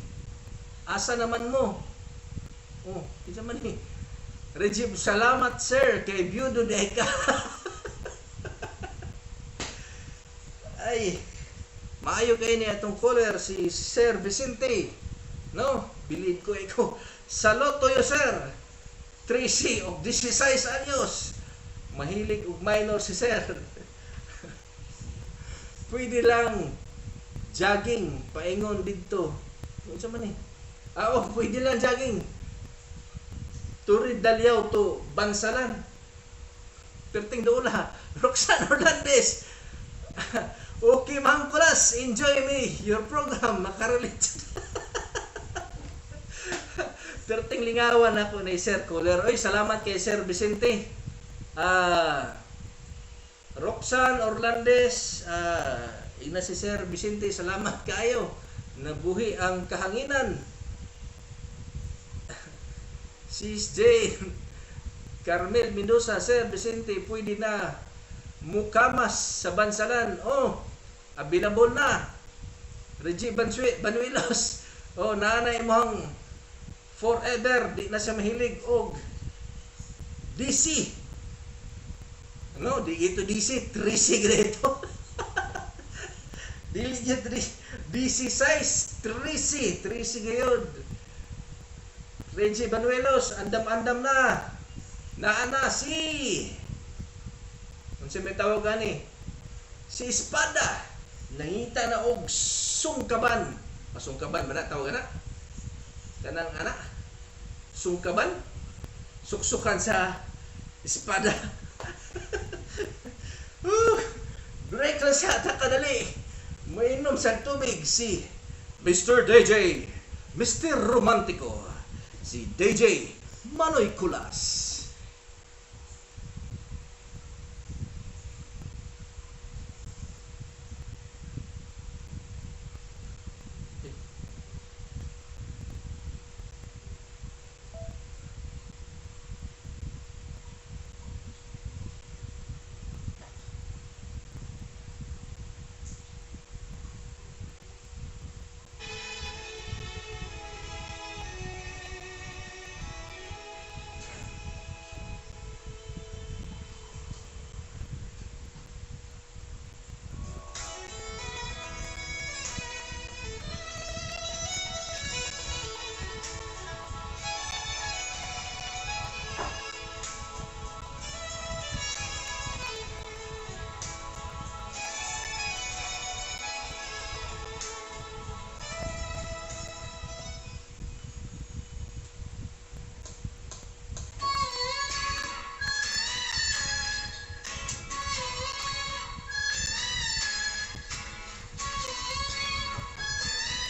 Asa naman mo? Isa man ni. Reggie, salamat sir kay Biudo day ka. Ay, maayo kayo ni atong caller si Sir Vicente. No, bilid ko ikaw. Salot to you, sir. 3C of 16 anyos. Mahilig og minor si sir. Pwede lang jogging paingon dito. Unsa man ni? Pwede lang jogging. Turid Daliao to Bansalan. Perting doula. Roxanne Hernandez. Okay, Ma'am Kulas, enjoy me your program. Makarelate. Perting lingawan ako ni Sir Caller. Oy, salamat kay Sir Vicente. Roxanne Orlandes, ina si Sir Vicente, salamat kayo. Nabuhi ang kahanginan. Sis Jane, Carmel Mendoza, Sir Vicente, pwede na mukamas sa Bansalan. Available na. Reggie Banuelos, nanay mohang forever, di na siya mahilig og DC. Di ito DC, 3C grito. Dili niya DC size, 3C gayon. Reggie Banuelos, andam-andam na. Naana si may tawag gani? Si Espada. Nangita na og sungkaban. Masungkaban man na tawag na. Kanang anak. Sungkaban. Suksukan sa Espada. Break lang sa kadali. Mainom sa tubig si Mr. DJ, Mr. Romantico, si DJ Manoy Kulas.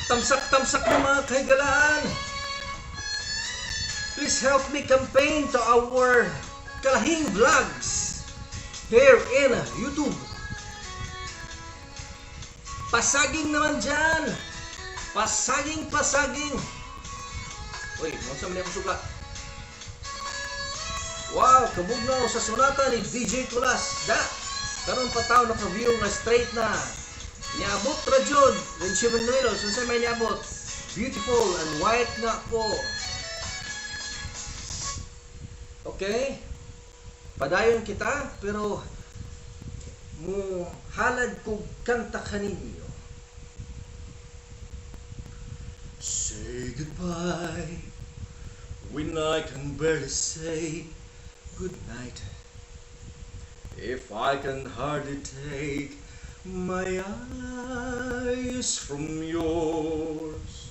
Tamsak-tamsak na mga kaigalaan. Please help me campaign to our Kalahing Vlogs here in YouTube. Pasaging naman dyan. Pasaging. Uy, mausa man ako sugat. Wow, kabugnaw sa sonata ni DJ Kulas. Karon pa tayo naka-view nga straight na. Niabot ra jud. Renchi Manuelo, sunsa may niabot. Beautiful and white nga po. Okay? Padayon kita, pero mo halad ko kanta kaninyo. Say goodbye when I can barely say good night. If I can hardly take my eyes from yours,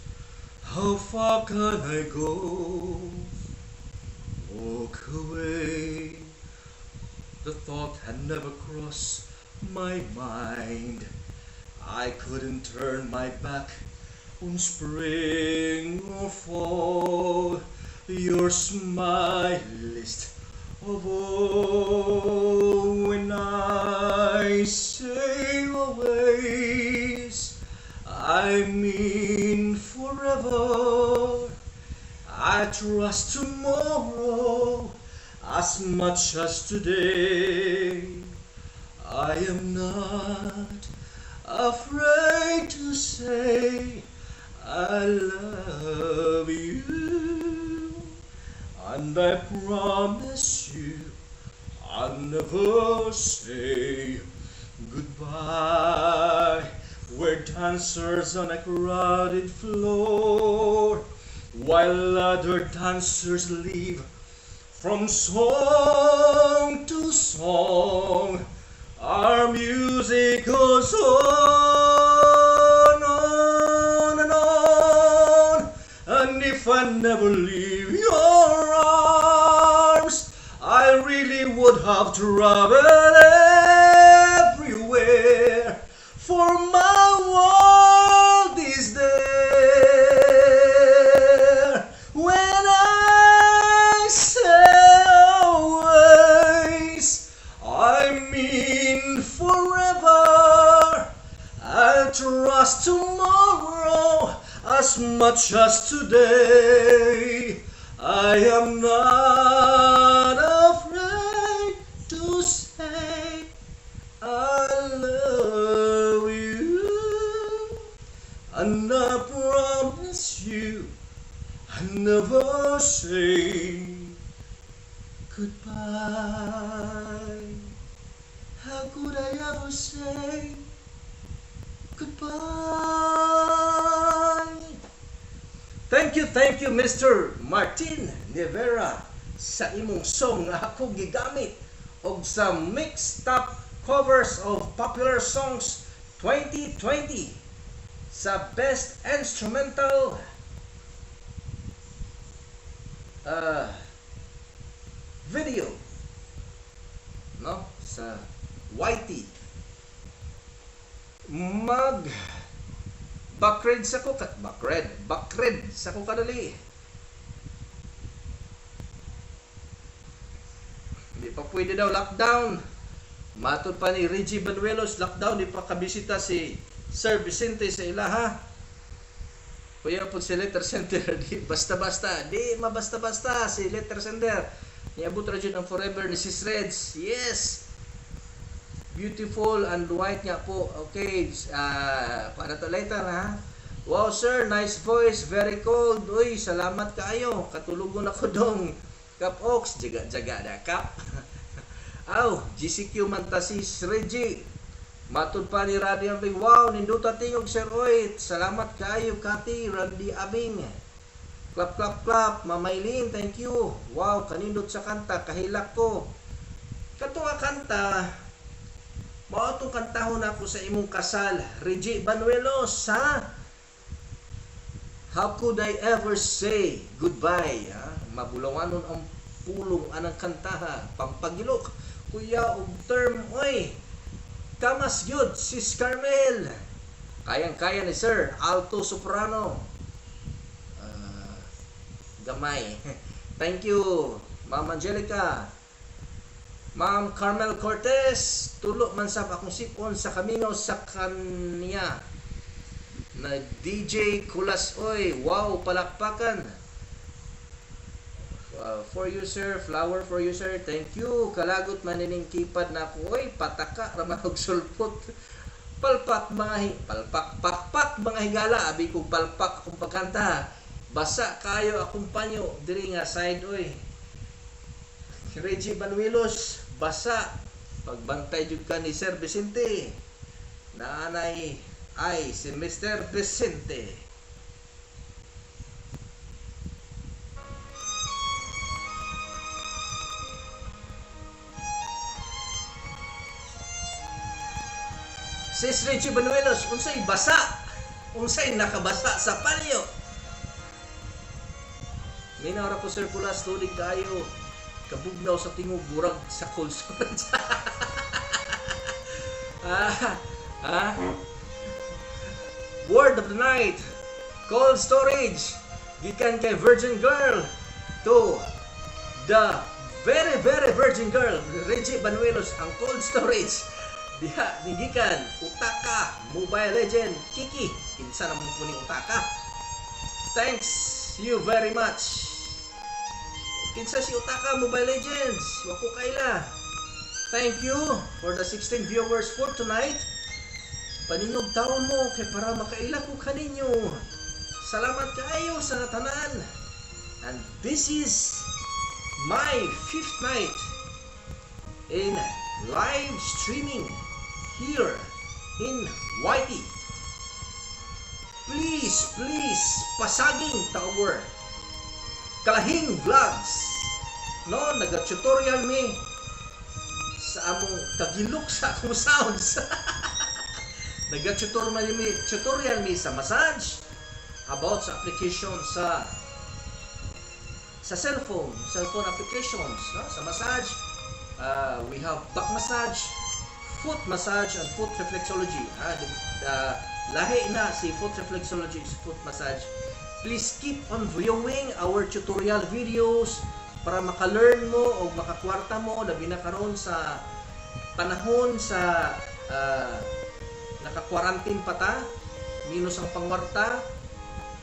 how far can I go? Walk away. The thought had never crossed my mind. I couldn't turn my back on spring or fall. Your smile list of all. When I say always, I mean forever. I trust tomorrow as much as today. I am not afraid to say I love you, and I promise you I'll never say goodbye. We're dancers on a crowded floor, while other dancers leave from song to song. Our music goes on and on. And if I never leave your arms, I really would have traveled everywhere, for my world is there. When I say always, I mean forever. I'll trust tomorrow as much as today. I am not afraid to say I love you, and I promise you I'll never say goodbye. How could I ever say goodbye? Thank you, Mr. Martin Nevera, sa imong song nga ako gigamit og sa mixed top covers of popular songs 2020 sa Best Instrumental video, no, sa YT. Bakred sa ko kadali. Hindi pa pwede daw, lockdown. Matod pa ni Reggie Banuelos, lockdown, di pa kabisita si Sir Vicente sa ilaha. Kuya po si letter center, di basta-basta, di mabasta-basta si letter center. Niabot ra jud ang forever ni Sis Reds. Yes. Beautiful and white nga po. Okay, para to later ha. Wow sir, nice voice, very cold. Uy, salamat kaayo. Katulugon ako dong. Kap Ox, jaga na kap. Aw, GCQ Mantasis Reggie. Matud pa ni Randy Abing. Wow, ninduta tingog sir oy. Salamat kaayo Kati Randy Abing. Clap clap clap, Mamaylin, thank you. Wow, kanindot sa kanta, kahilak ko. Katuwa kanta. Mao to kantahon ako sa imong kasal, Reggie Banuelos, ha? How could I ever say goodbye, ha? Mabulawanon ang pulong anang kantaha, pampagilok. Kuya og term, oy. Kamas gyud, Sis Carmel. Kayang-kaya ni Sir alto soprano. Gamay. Thank you, Ma'am Angelica. Ma'am Carmel Cortez, tulo man sab akong sipon sa kamingaw sa kanya na DJ Kulas oy. Wow, palakpakan. For you sir, flower for you sir. Thank you. Kalagot man ining kipad na ako. Oy, pataka raman og sulpot. Palpak pakpak mga higala, abi kog palpak akong pagkanta. Basa kayo akong panyo diri nga side oy. Reggie Banuelos, basa pagbantay jud ka ni Sir Vicente. Nanay ay si Mr. Vicente. Sis Reggie Banuelos, unsay basa? Unsay nakabasa sa palyo? Minara ko Sir Kulas, tulig kayo. Kabugnaw sa tingog burag sa cold storage. Word of the night. Cold storage. Gikan kay Virgin Girl to the very virgin girl, Reggie Banuelos, ang cold storage. Diha, nigikan, Utaka, Mobile Legend, Kiki. Kinsa naman po ni Utaka. Thanks you very much. Kinsa si Utaka, Mobile Legends. Wako kaila. Thank you for the 16 viewers for tonight. Paningog taon mo kay para makaila ko kaninyo. Salamat kaayo sa tanan. And this is my 5th night in live streaming here in YT. Please pasaging tower. Kalahing Vlogs. No, naga-tutorial mi sa among kagilok sa akong sounds. Naga-tutorial mi sa massage about sa application sa cellphone applications, no? Sa massage, we have back massage, foot massage, and foot reflexology. Lahi na si foot reflexology, foot massage. Please keep on viewing our tutorial videos para maka-learn mo o makakwarta mo labi na karon sa panahon sa naka-quarantine pa ta, minus ang pangwarta.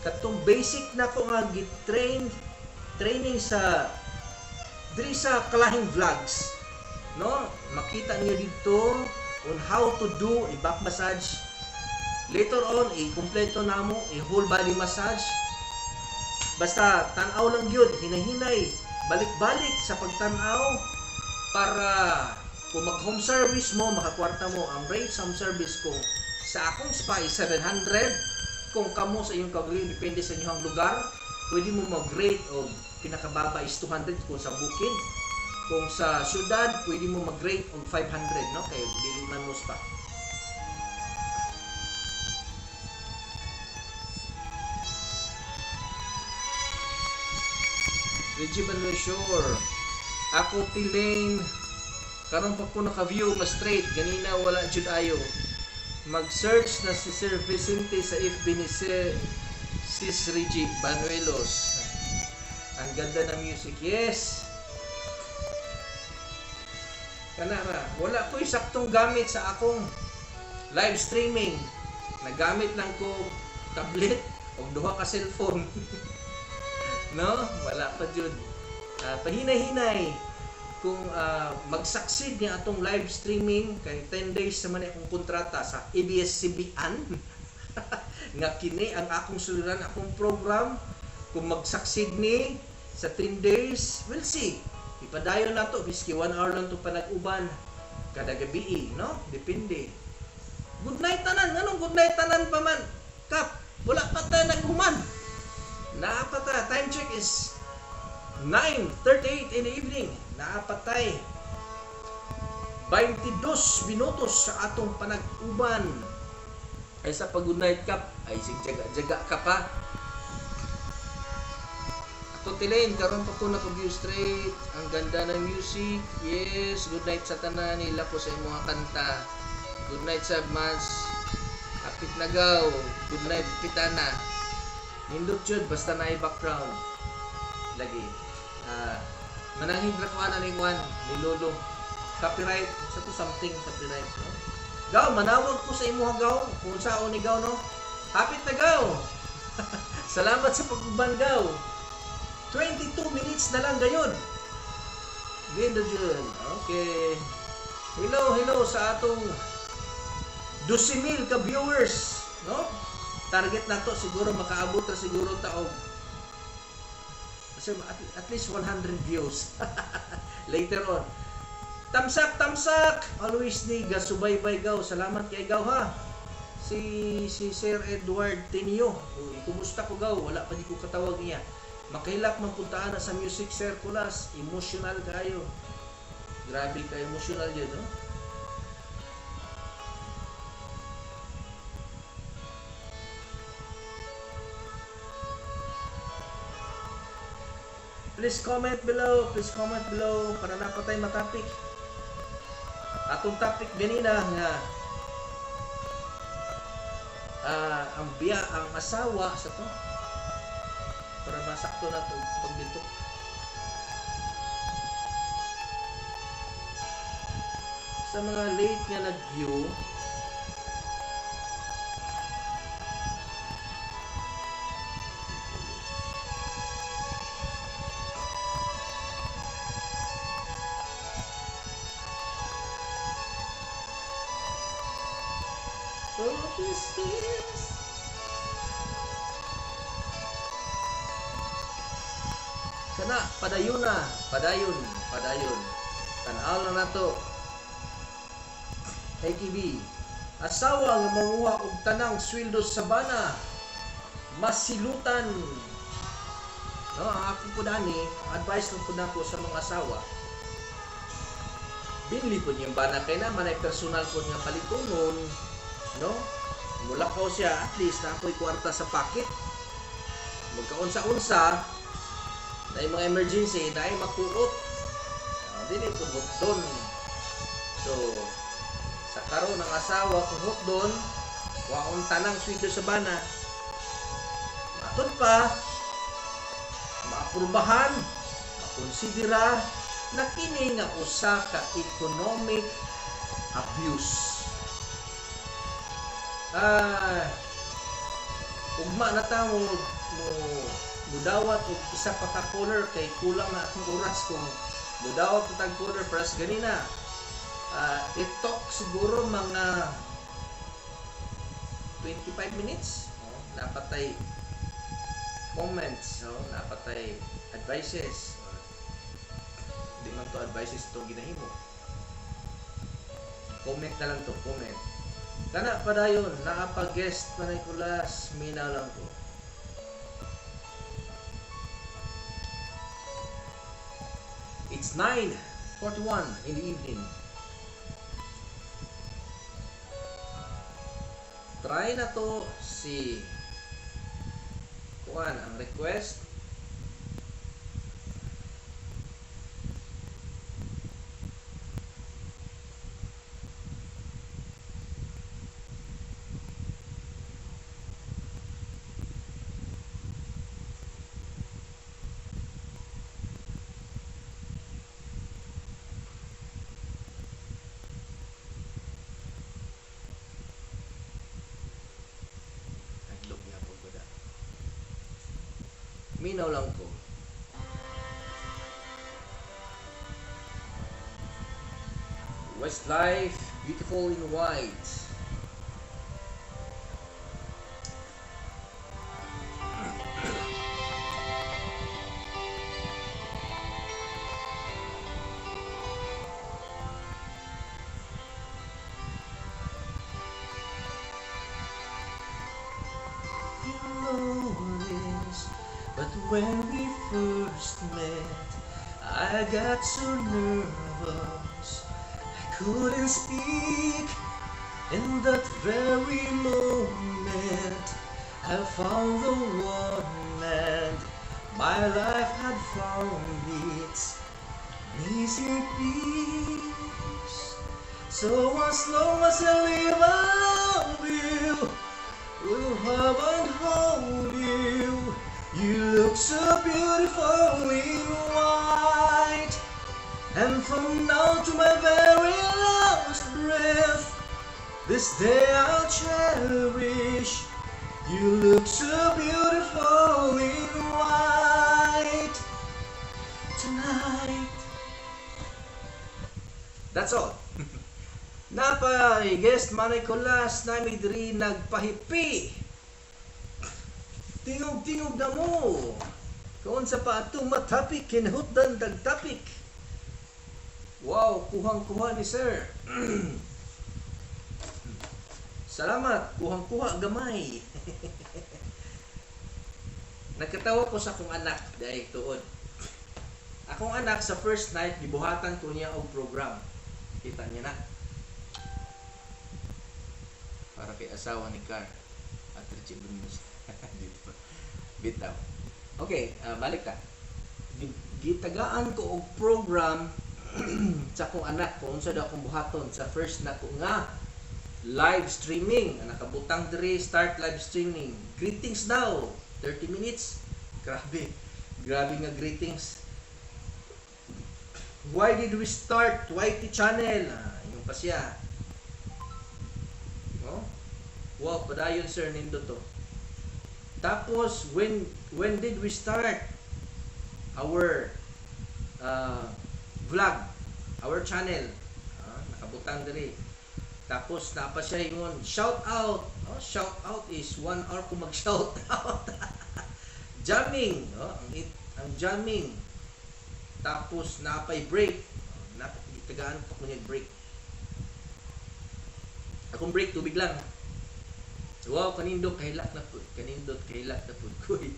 Katong basic na ko nga training sa diri sa Kalahing Vlogs, no? Makita niyo dito on how to do a back massage. Later on, i-kompleto na mo a whole body massage. Basta tanaw lang yun, hinahinay, balik-balik sa pagtanaw para kung mag-home service mo, makakwarta mo. Ang rate sa home service ko sa akong spa is 700. Kung kamo sa iyong kagaling, depende sa inyong lugar, pwede mo mag-rate o pinakababa is 200 kung sa bukid. Kung sa syudad, pwede mo mag-rate o 500, no? Kaya dili man mo spa. Reggie Banuelos, sure. Ako Tilane, karon pa ko naka-view mas straight, ganina wala jud ayo. Mag-search na si Sir Vicente sa FB ni Sis Reggie Banuelos. Ang ganda ng music, yes. Kanara, wala ko saktong gamit sa akong live streaming. Nagamit lang ko tablet o duha ka cellphone. No? Wala pa jud. Pahinay-hinay kung mag-succeed niya atong live streaming kay 10 days naman akong kontrata sa ABS-CBN. Nga kini ang akong suliran, akong program. Kung mag-succeed ni sa 10 days, we'll see. Ipadayon na to, biski 1 hour lang to panag-uban kada gabi, no? Depende. Good night tanan. Anong good night tanan pa man? Kap, wala pa tayo nag-human. Naapata, time check is 9:38 in the evening. Naapatay 22 minutos sa atong panag-uban. Ay sa pag-good night kap, ay sigjaga-jaga ka pa. Ato Tilane, karon pa ko naka-view straight. Ang ganda ng music. Yes, good night sa tanan nila po sa imong kanta. Good night sa mas. Hapit na gaw. Good night, pitana. Nindot yun, basta na background. Lagi. Manangin na kuha na ni Juan, ni Lolo. Copyright. Sa to something, copyright. No? Gaw, manawag ko sa imo gaw. Kung saan ni gaw, no? Hapit na gaw. Salamat sa pagbuban gaw. 22 minutes na lang gayon. Ganda dyan. Okay. Hello sa atong 12,000 ka viewers, no? Target na to siguro makaabot na siguro taog. Kasi at least 100 views. Later on. Tamsak. Always ni gasubaybay gaw. Salamat kay gaw ha. Si Sir Edward Tenio. Kumusta ko gaw? Wala pa di ko katawag niya. Makilak magpuntaan na sa Music Circulars. Emotional kayo. Grabe ka emotional yun, no? Please comment below para napatay matapik. Atong topic ganina nga ang asawa sa to. Para masakto na to pagbito. Sa mga late nga nag-view, kana padayon tanaw lang nato. Hey KB, asawa nga manguha og tanang sweldo sa bana masilutan. No, ang ako po dani, advice lang po nako sa mga asawa. Binli po niyang bana kay na manay personal po nga palitonon, no? Mulakaw siya, at least na ako'y kwarta sa pocket. Magkaunsa-unsa na yung mga emergency na ay makuot. Dili po doon. So, sa karon ng asawa kung doon, waon tanang sweldo sa bana. Matod pa, maaprubahan, makonsidera na kini nga usa ka economic abuse. Ugma na ta mo mudawat og isa pa ka caller kay kulang na atong oras kung mudawat ta tag caller para sa ganina. Itok siguro mga 25 minutes. Napatay comments, napatay advices. Di man to advices to ginahimo. Comment na lang to, comment. Kana pa dayon, nakapag-guest pa Nicolas, minaw lang ko. It's 9:41 in the evening. Try na to si Kuan ang request. Minaw lang ko. Westlife, beautiful in white. But when we first met, I got so nervous I couldn't speak. In that very moment, I found the one and my life had found its amazing peace. So as long as I live, I will will hug and hold you. You look so beautiful in white. And from now to my very last breath, this day I'll cherish. You look so beautiful in white tonight. That's all. Napay guest Manicolas na midri nagpahipi. Tingog-tingog na mo. Kaon sa pa atong matapik kinahutdan tagtapik. Wow, kuhang-kuha ni sir. Salamat, kuhang-kuha gamay. Nagkatawa ko sa akong anak dahil tuod. Akong anak sa first night gibuhatan ko niya og program. Kita niya na. Para kay asawa ni Car at Richie Brunos. Dito. Bitaw. Okay, balik ta. Gitagaan ko og program sa akong anak kung unsa daw akong buhaton sa first na ko nga live streaming. Nakabutang diri start live streaming. Greetings daw. 30 minutes. Grabe. Grabe nga greetings. Why did we start YT channel? Yung pa siya. No? Wow, padayon sir nindo to. Tapos when did we start our vlog, our channel? Nakabutang diri. Tapos napa siya ingon shout out. Oh, shout out is 1 hour ko mag shout out. Jamming, ang jamming. Tapos napay break. Tagaan pa ko niya break. Akong break tubig lang. Wow, kanindot kahilak na pud. Kanindot kahilak na pud koy.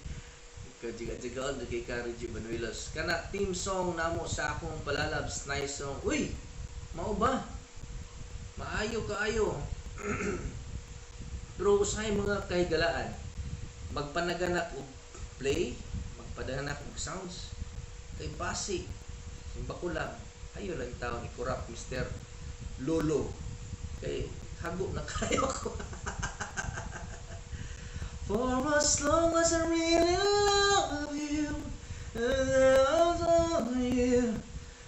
Kajiga-jigaon do kay Carrie Banuelos. Kana team song namo sa akong palalabs nice song. Uy, mao ba? Maayo kaayo. Pero usay mga kahigalaan. Magpanaganak og play, magpadaganak og sounds. Kay basic. Simba ko lang. Ayo lang tao ni corrupt Mr. Lolo. Kay hago na kayo ko. For as long as I really love you, and I love you,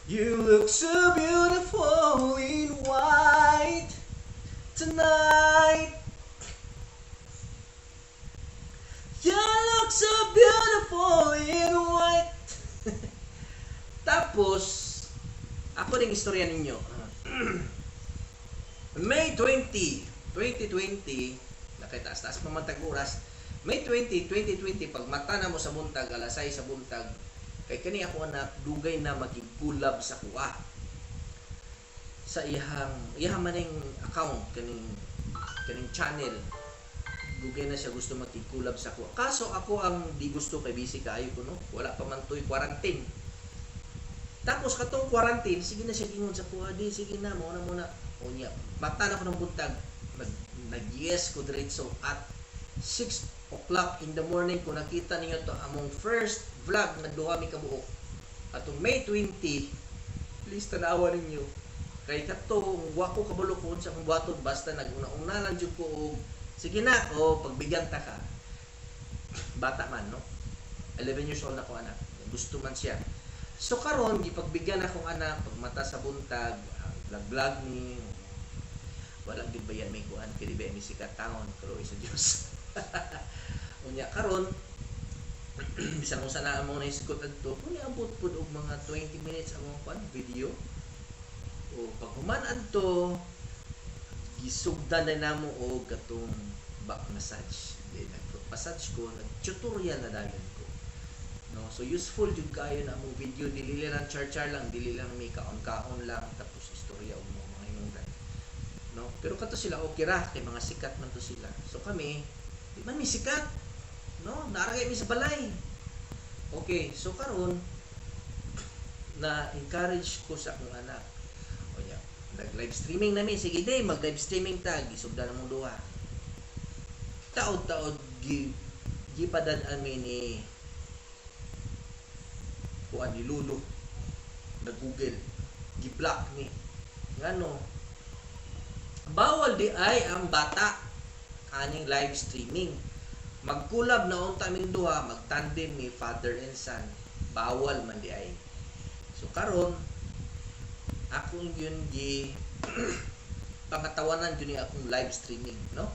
you look so beautiful in white tonight. You look so beautiful in white. Tapos, ako rin istorya ninyo. May 20, 2020, nakitaas-taas pa matag oras. May 20, 2020, pag mata na mo sa buntag, alasay sa buntag, kay kani ako anak, dugay na magigulab sa kuha. Sa iyang maning account, kaning channel, dugay na siya gusto magigulab sa kuha. Kaso ako ang di gusto kay busy kaayo ko, no? Wala pa man to'y quarantine. Tapos katong quarantine, sige na siya gingon sa kuha, di, sige na, muna. O niya, mata na ko ng buntag, nag-yes ko diretso at 6 o'clock in the morning kung nakita niyo to among first vlog na duha mi kabuok atong May 20. Please tanawa ninyo kay katong wa ko kabalo ko sa akong buhaton basta naguna-una lang jud ko og sige na o pagbigyan ta ka bata man no 11 years old na ko anak gusto man siya so karon gipagbigyan akong anak pagmata sa buntag vlog ni walang gid bayan may kuan kay di ba mi sikat taon pero isa Dios. Unya karon bisan kung sana mo na isgot adto kung iabot pud og mga 20 minutes ang kuan video o pag human adto gisugdan na namo og katong back massage then massage ko nag tutorial na dayon ko no so useful jud kayo na among video dili lang char lang dili lang may kaon lang tapos istorya og mga hinungdan no pero kato sila okay ra kay mga sikat man to sila so kami di man mi sikat no naragay mi sa balay okay so karon na encourage ko sa akong anak o nya nag live streaming nami sige day mag live streaming tag isugdan mo duha taod gipadad-an mi ni kuan ni Lulu nag Google gi-block ni ngano bawal di ay ang bata aning live streaming. Magkulab na unta ming duha, magtandem ni father and son. Bawal man di ay. So karon akong yun gi pangatawanan yun akong live streaming, no?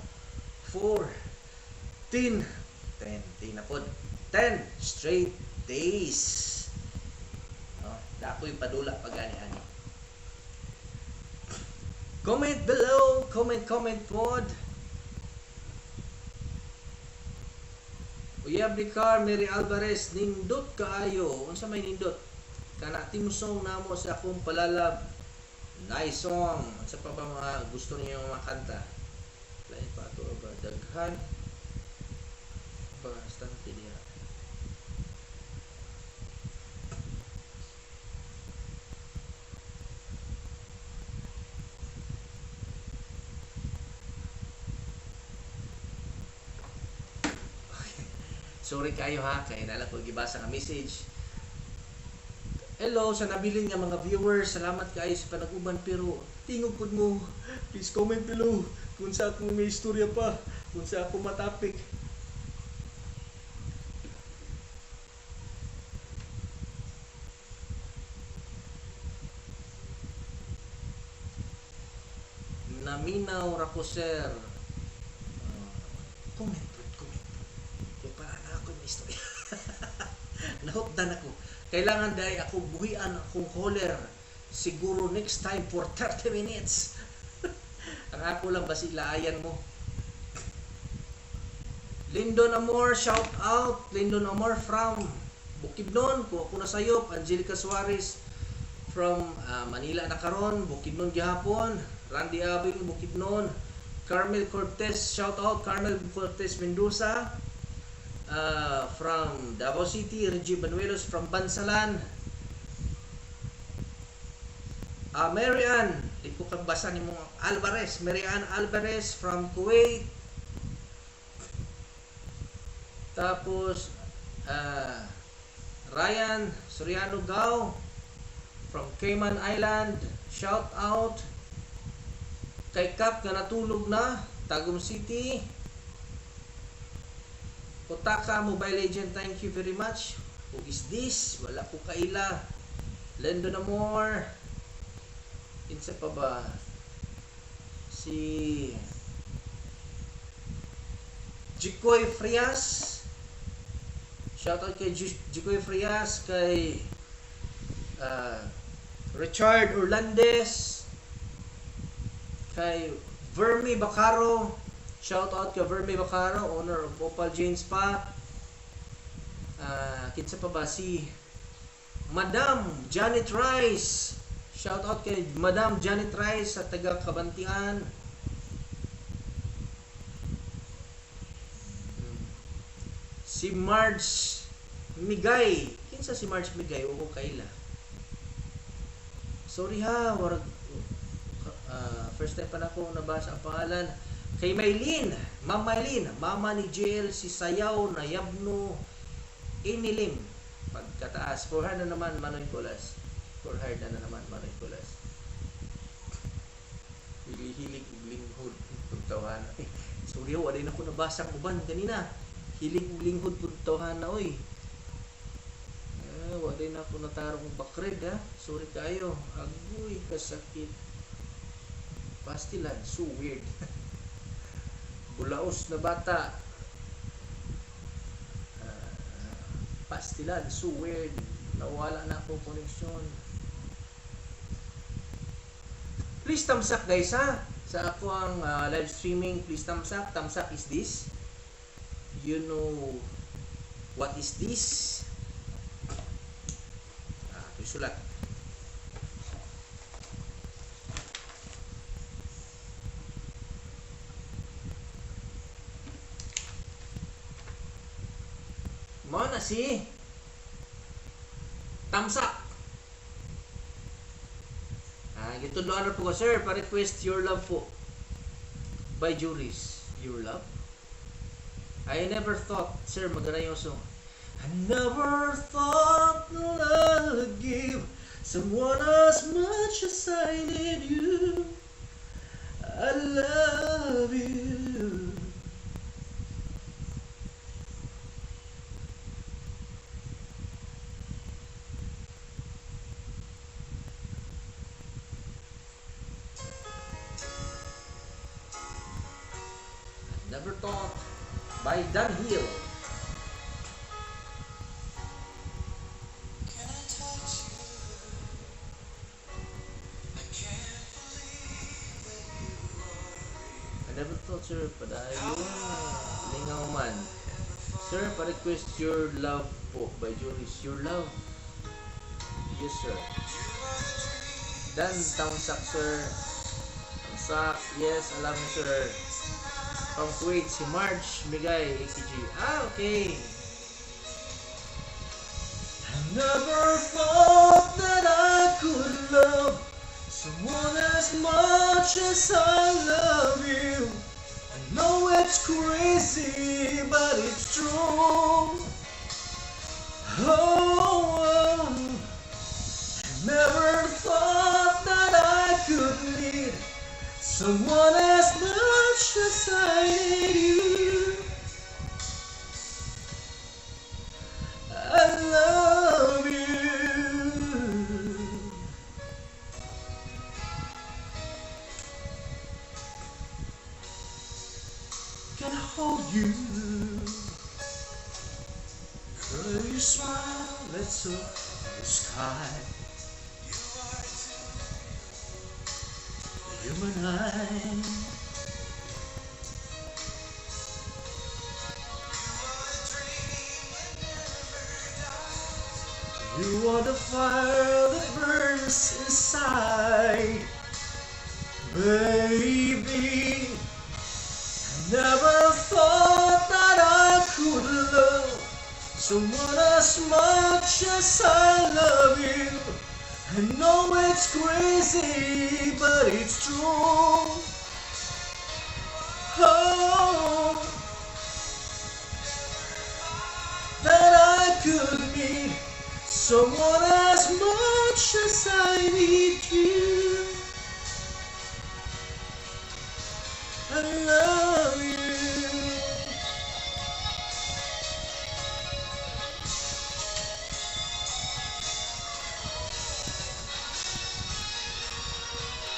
10 na pod. 10 straight days. No? Dakoy padula pagani-ani. Comment below, comment pod. Uyab ni Car, Mary Alvarez, nindot kaayo. Unsa may nindot? Kana team song namo sa akong palalab. Nice song. Unsa pa ba mga gusto niyo mga kanta? Lain pa to ba daghan? Bastante niya. Sorry kayo ha, kaya nala ko gibasa nga message. Hello sa nabilin nga mga viewers, salamat kayo sa panag-uban pero tingog pud mo. Please comment below kung sa akong may istorya pa, kung sa akong matapik. Naminaw ra ko sir. Comment. Istorya. Nahupdan ako. Kailangan dahil ako buhian akong caller. Siguro next time for 30 minutes. Ang ako lang basi laayan mo. Lindon Amor, shout out. Lindon Amor from Bukidnon. Kung ako nasayop. Angelica Suarez from Manila na karon. Bukidnon gihapon. Randy Abing Bukidnon. Carmel Cortez, shout out. Carmel Cortez Mendoza. From Davao City, Reggie Banuelos from Bansalan. Marian, di ko kagbasa ni mga Alvarez, Marian Alvarez from Kuwait. Tapos Ryan Soriano Gao from Cayman Island, shout out. Kay Cap nga natulog na, Tagum City. Kotaka Mobile Legend, thank you very much. Who is this? Wala ko kaila. Lendo na more. Insa pa ba? Si Jikoy Frias. Shoutout kay Jikoy Frias, kay Richard Orlandes, kay Vermi Bacaro. Shout out kay Vermi Bacaro, owner of Opal Jane Spa. Kinsa pa ba? Si Madam Janet Rice. Shout out kay Madam Janet Rice sa taga Kabantian. Si Marge Migay. Kinsa si Marge Migay? O kaila. Sorry ha, warag first time pa na ako nabasa ang pangalan. Kay Maylin, Mama Maylin, mama ni JL, si Sayaw na Yabno Inilim. Pagkataas, 400 na naman Manoy Colas. 400 na naman Manoy Colas. Hilig linghod puntawan. Sorry, wala na ako nabasa ang uban kanina. Hilig linghod puntawan na oy. Wala na ako natarong bakred ha. Sorry kayo. Agoy, kasakit. Pastilan, so weird. Bulaos na bata. Pastilan, so weird. Nawala na akong connection. Please thumbs up guys ha. Sa ako ang live streaming, please thumbs up. Thumbs up is this. You know what is this? Ito sulat. Mo na si thumbs up. Gitudloan na po ko, sir, pa-request your love po by Juris. Your love? I never thought, sir, maganda yung song. I never thought that I would give someone as much as I need you. I love you. Never Thought by Dan Hill. I never thought, sir, padayon. Lingaw man. Sir, pa-request Your Love po by Juris. Your Love? Yes, sir. Dan Townsak, sir. Townsak, yes, alam mo, sir. From Kuwait, si Marge Migay, AKG. Ah, okay. I never thought that I could love someone as much as I love you. I know it's crazy, but it's true. Oh, I never thought that I could need someone as much as I need you. I love you. Can hold you. Girl, you smile, let's look at the sky. You and I. You are the fire that burns inside, baby. I never thought that I could love someone as much as I love you. I know it's crazy, but it's true. Oh, that I could need someone as much as I need you. I love you.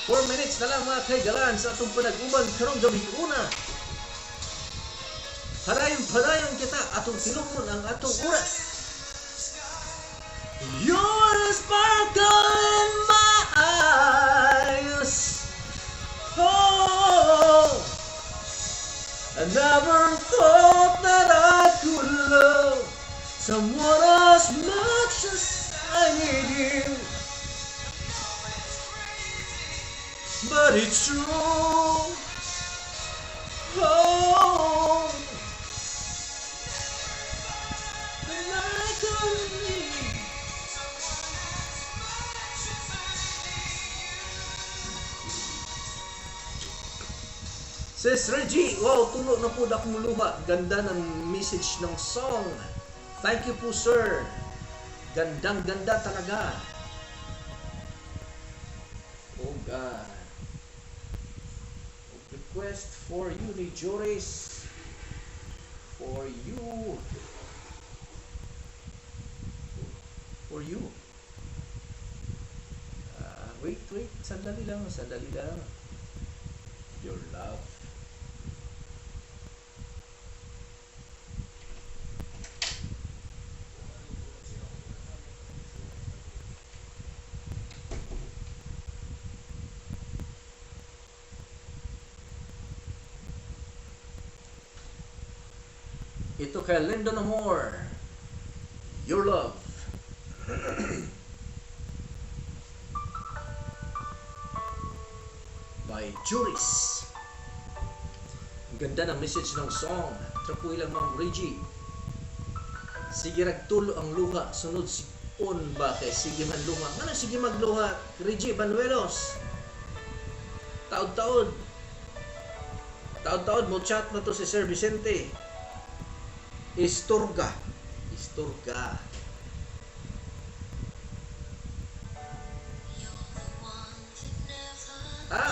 4 minutes na lang mga kaigalan sa atong panag-uban karong gabi una. Padayon kita atong tilukon ang atong oras. You're a sparkle in my eyes. Oh, I never thought that I could love someone as much as I need you. But it's true. Oh, and I could need Sis Reggie, wow, tulo na po akong luha. Ganda ng message ng song. Thank you po, sir. Gandang-ganda talaga. Oh, God. Request for you ni Joris. For you. For you. Wait. Sandali lang. Your love. Ito kay Lyndon Amor. Your love. By Juris. Ang ganda ng message ng song. Trapuhi lang, Ma'am Reggie. Sige ragtulo ang luha. Sunod si on ba kay sige man luha. Ano sige magluha? Reggie Banuelos. Taod-taod mo chat na to si Sir Vicente. Isturga.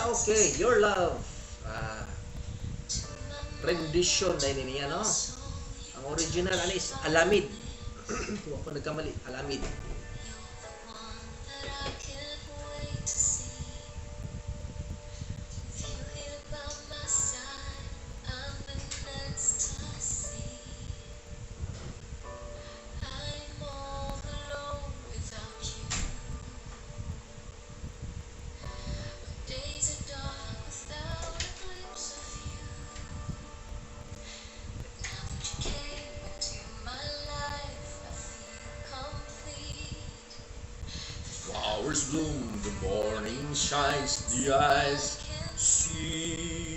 Okay. Your love. Rendition na niya, no? Ang original is Alamid. Kung ako nagkamali, Alamid. flowers bloom, the morning shines, the eyes see.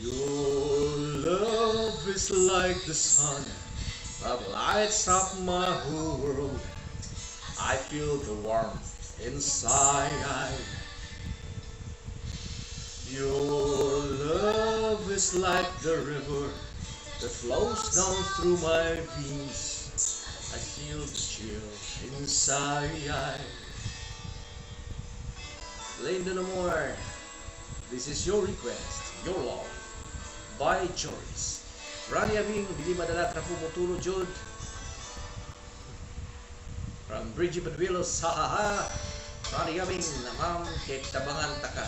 Your love is like the sun that lights up my whole world. I feel the warmth inside. Your love is like the river that flows down through my veins. I feel the chill inside. Linda Namor, this is your request, your love, by Joyce. Rani Abing, dili madala trapo motulo jud. From Bridgie Padwilos, sahaha. Rani Abing, namam, kay tabangan taka.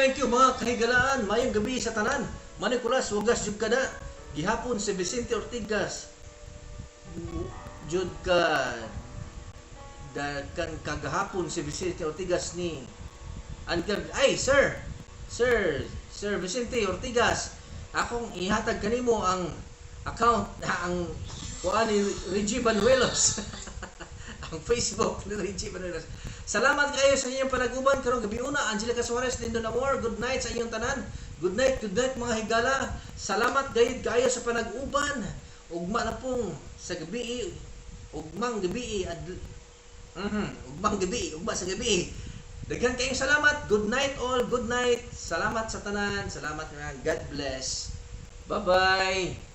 Thank you mga kahigalaan. Mayong gabi sa tanan. Manikulas, wagas jud kada. Gihapon si Vicente Ortigas. Jud ka kagahapon si Vicente Ortigas ni ay Sir Vicente Ortigas, akong ihatag kanimo ang account ang kuan ni Reggie Banuelos. Ang Facebook ni Reggie Banuelos. Salamat kayo sa inyong panaguban karong gabi una. Angelica Suarez, Lindo Namor, good night sa inyong tanan. Good night mga higala. Salamat gayud kayo sa panag-uban. Ugma na pong sa gabi, ugmang gabi ugma sa gabi. Daghan kayong salamat. Good night all, good night. Salamat sa tanan. Salamat nga. God bless. Bye-bye.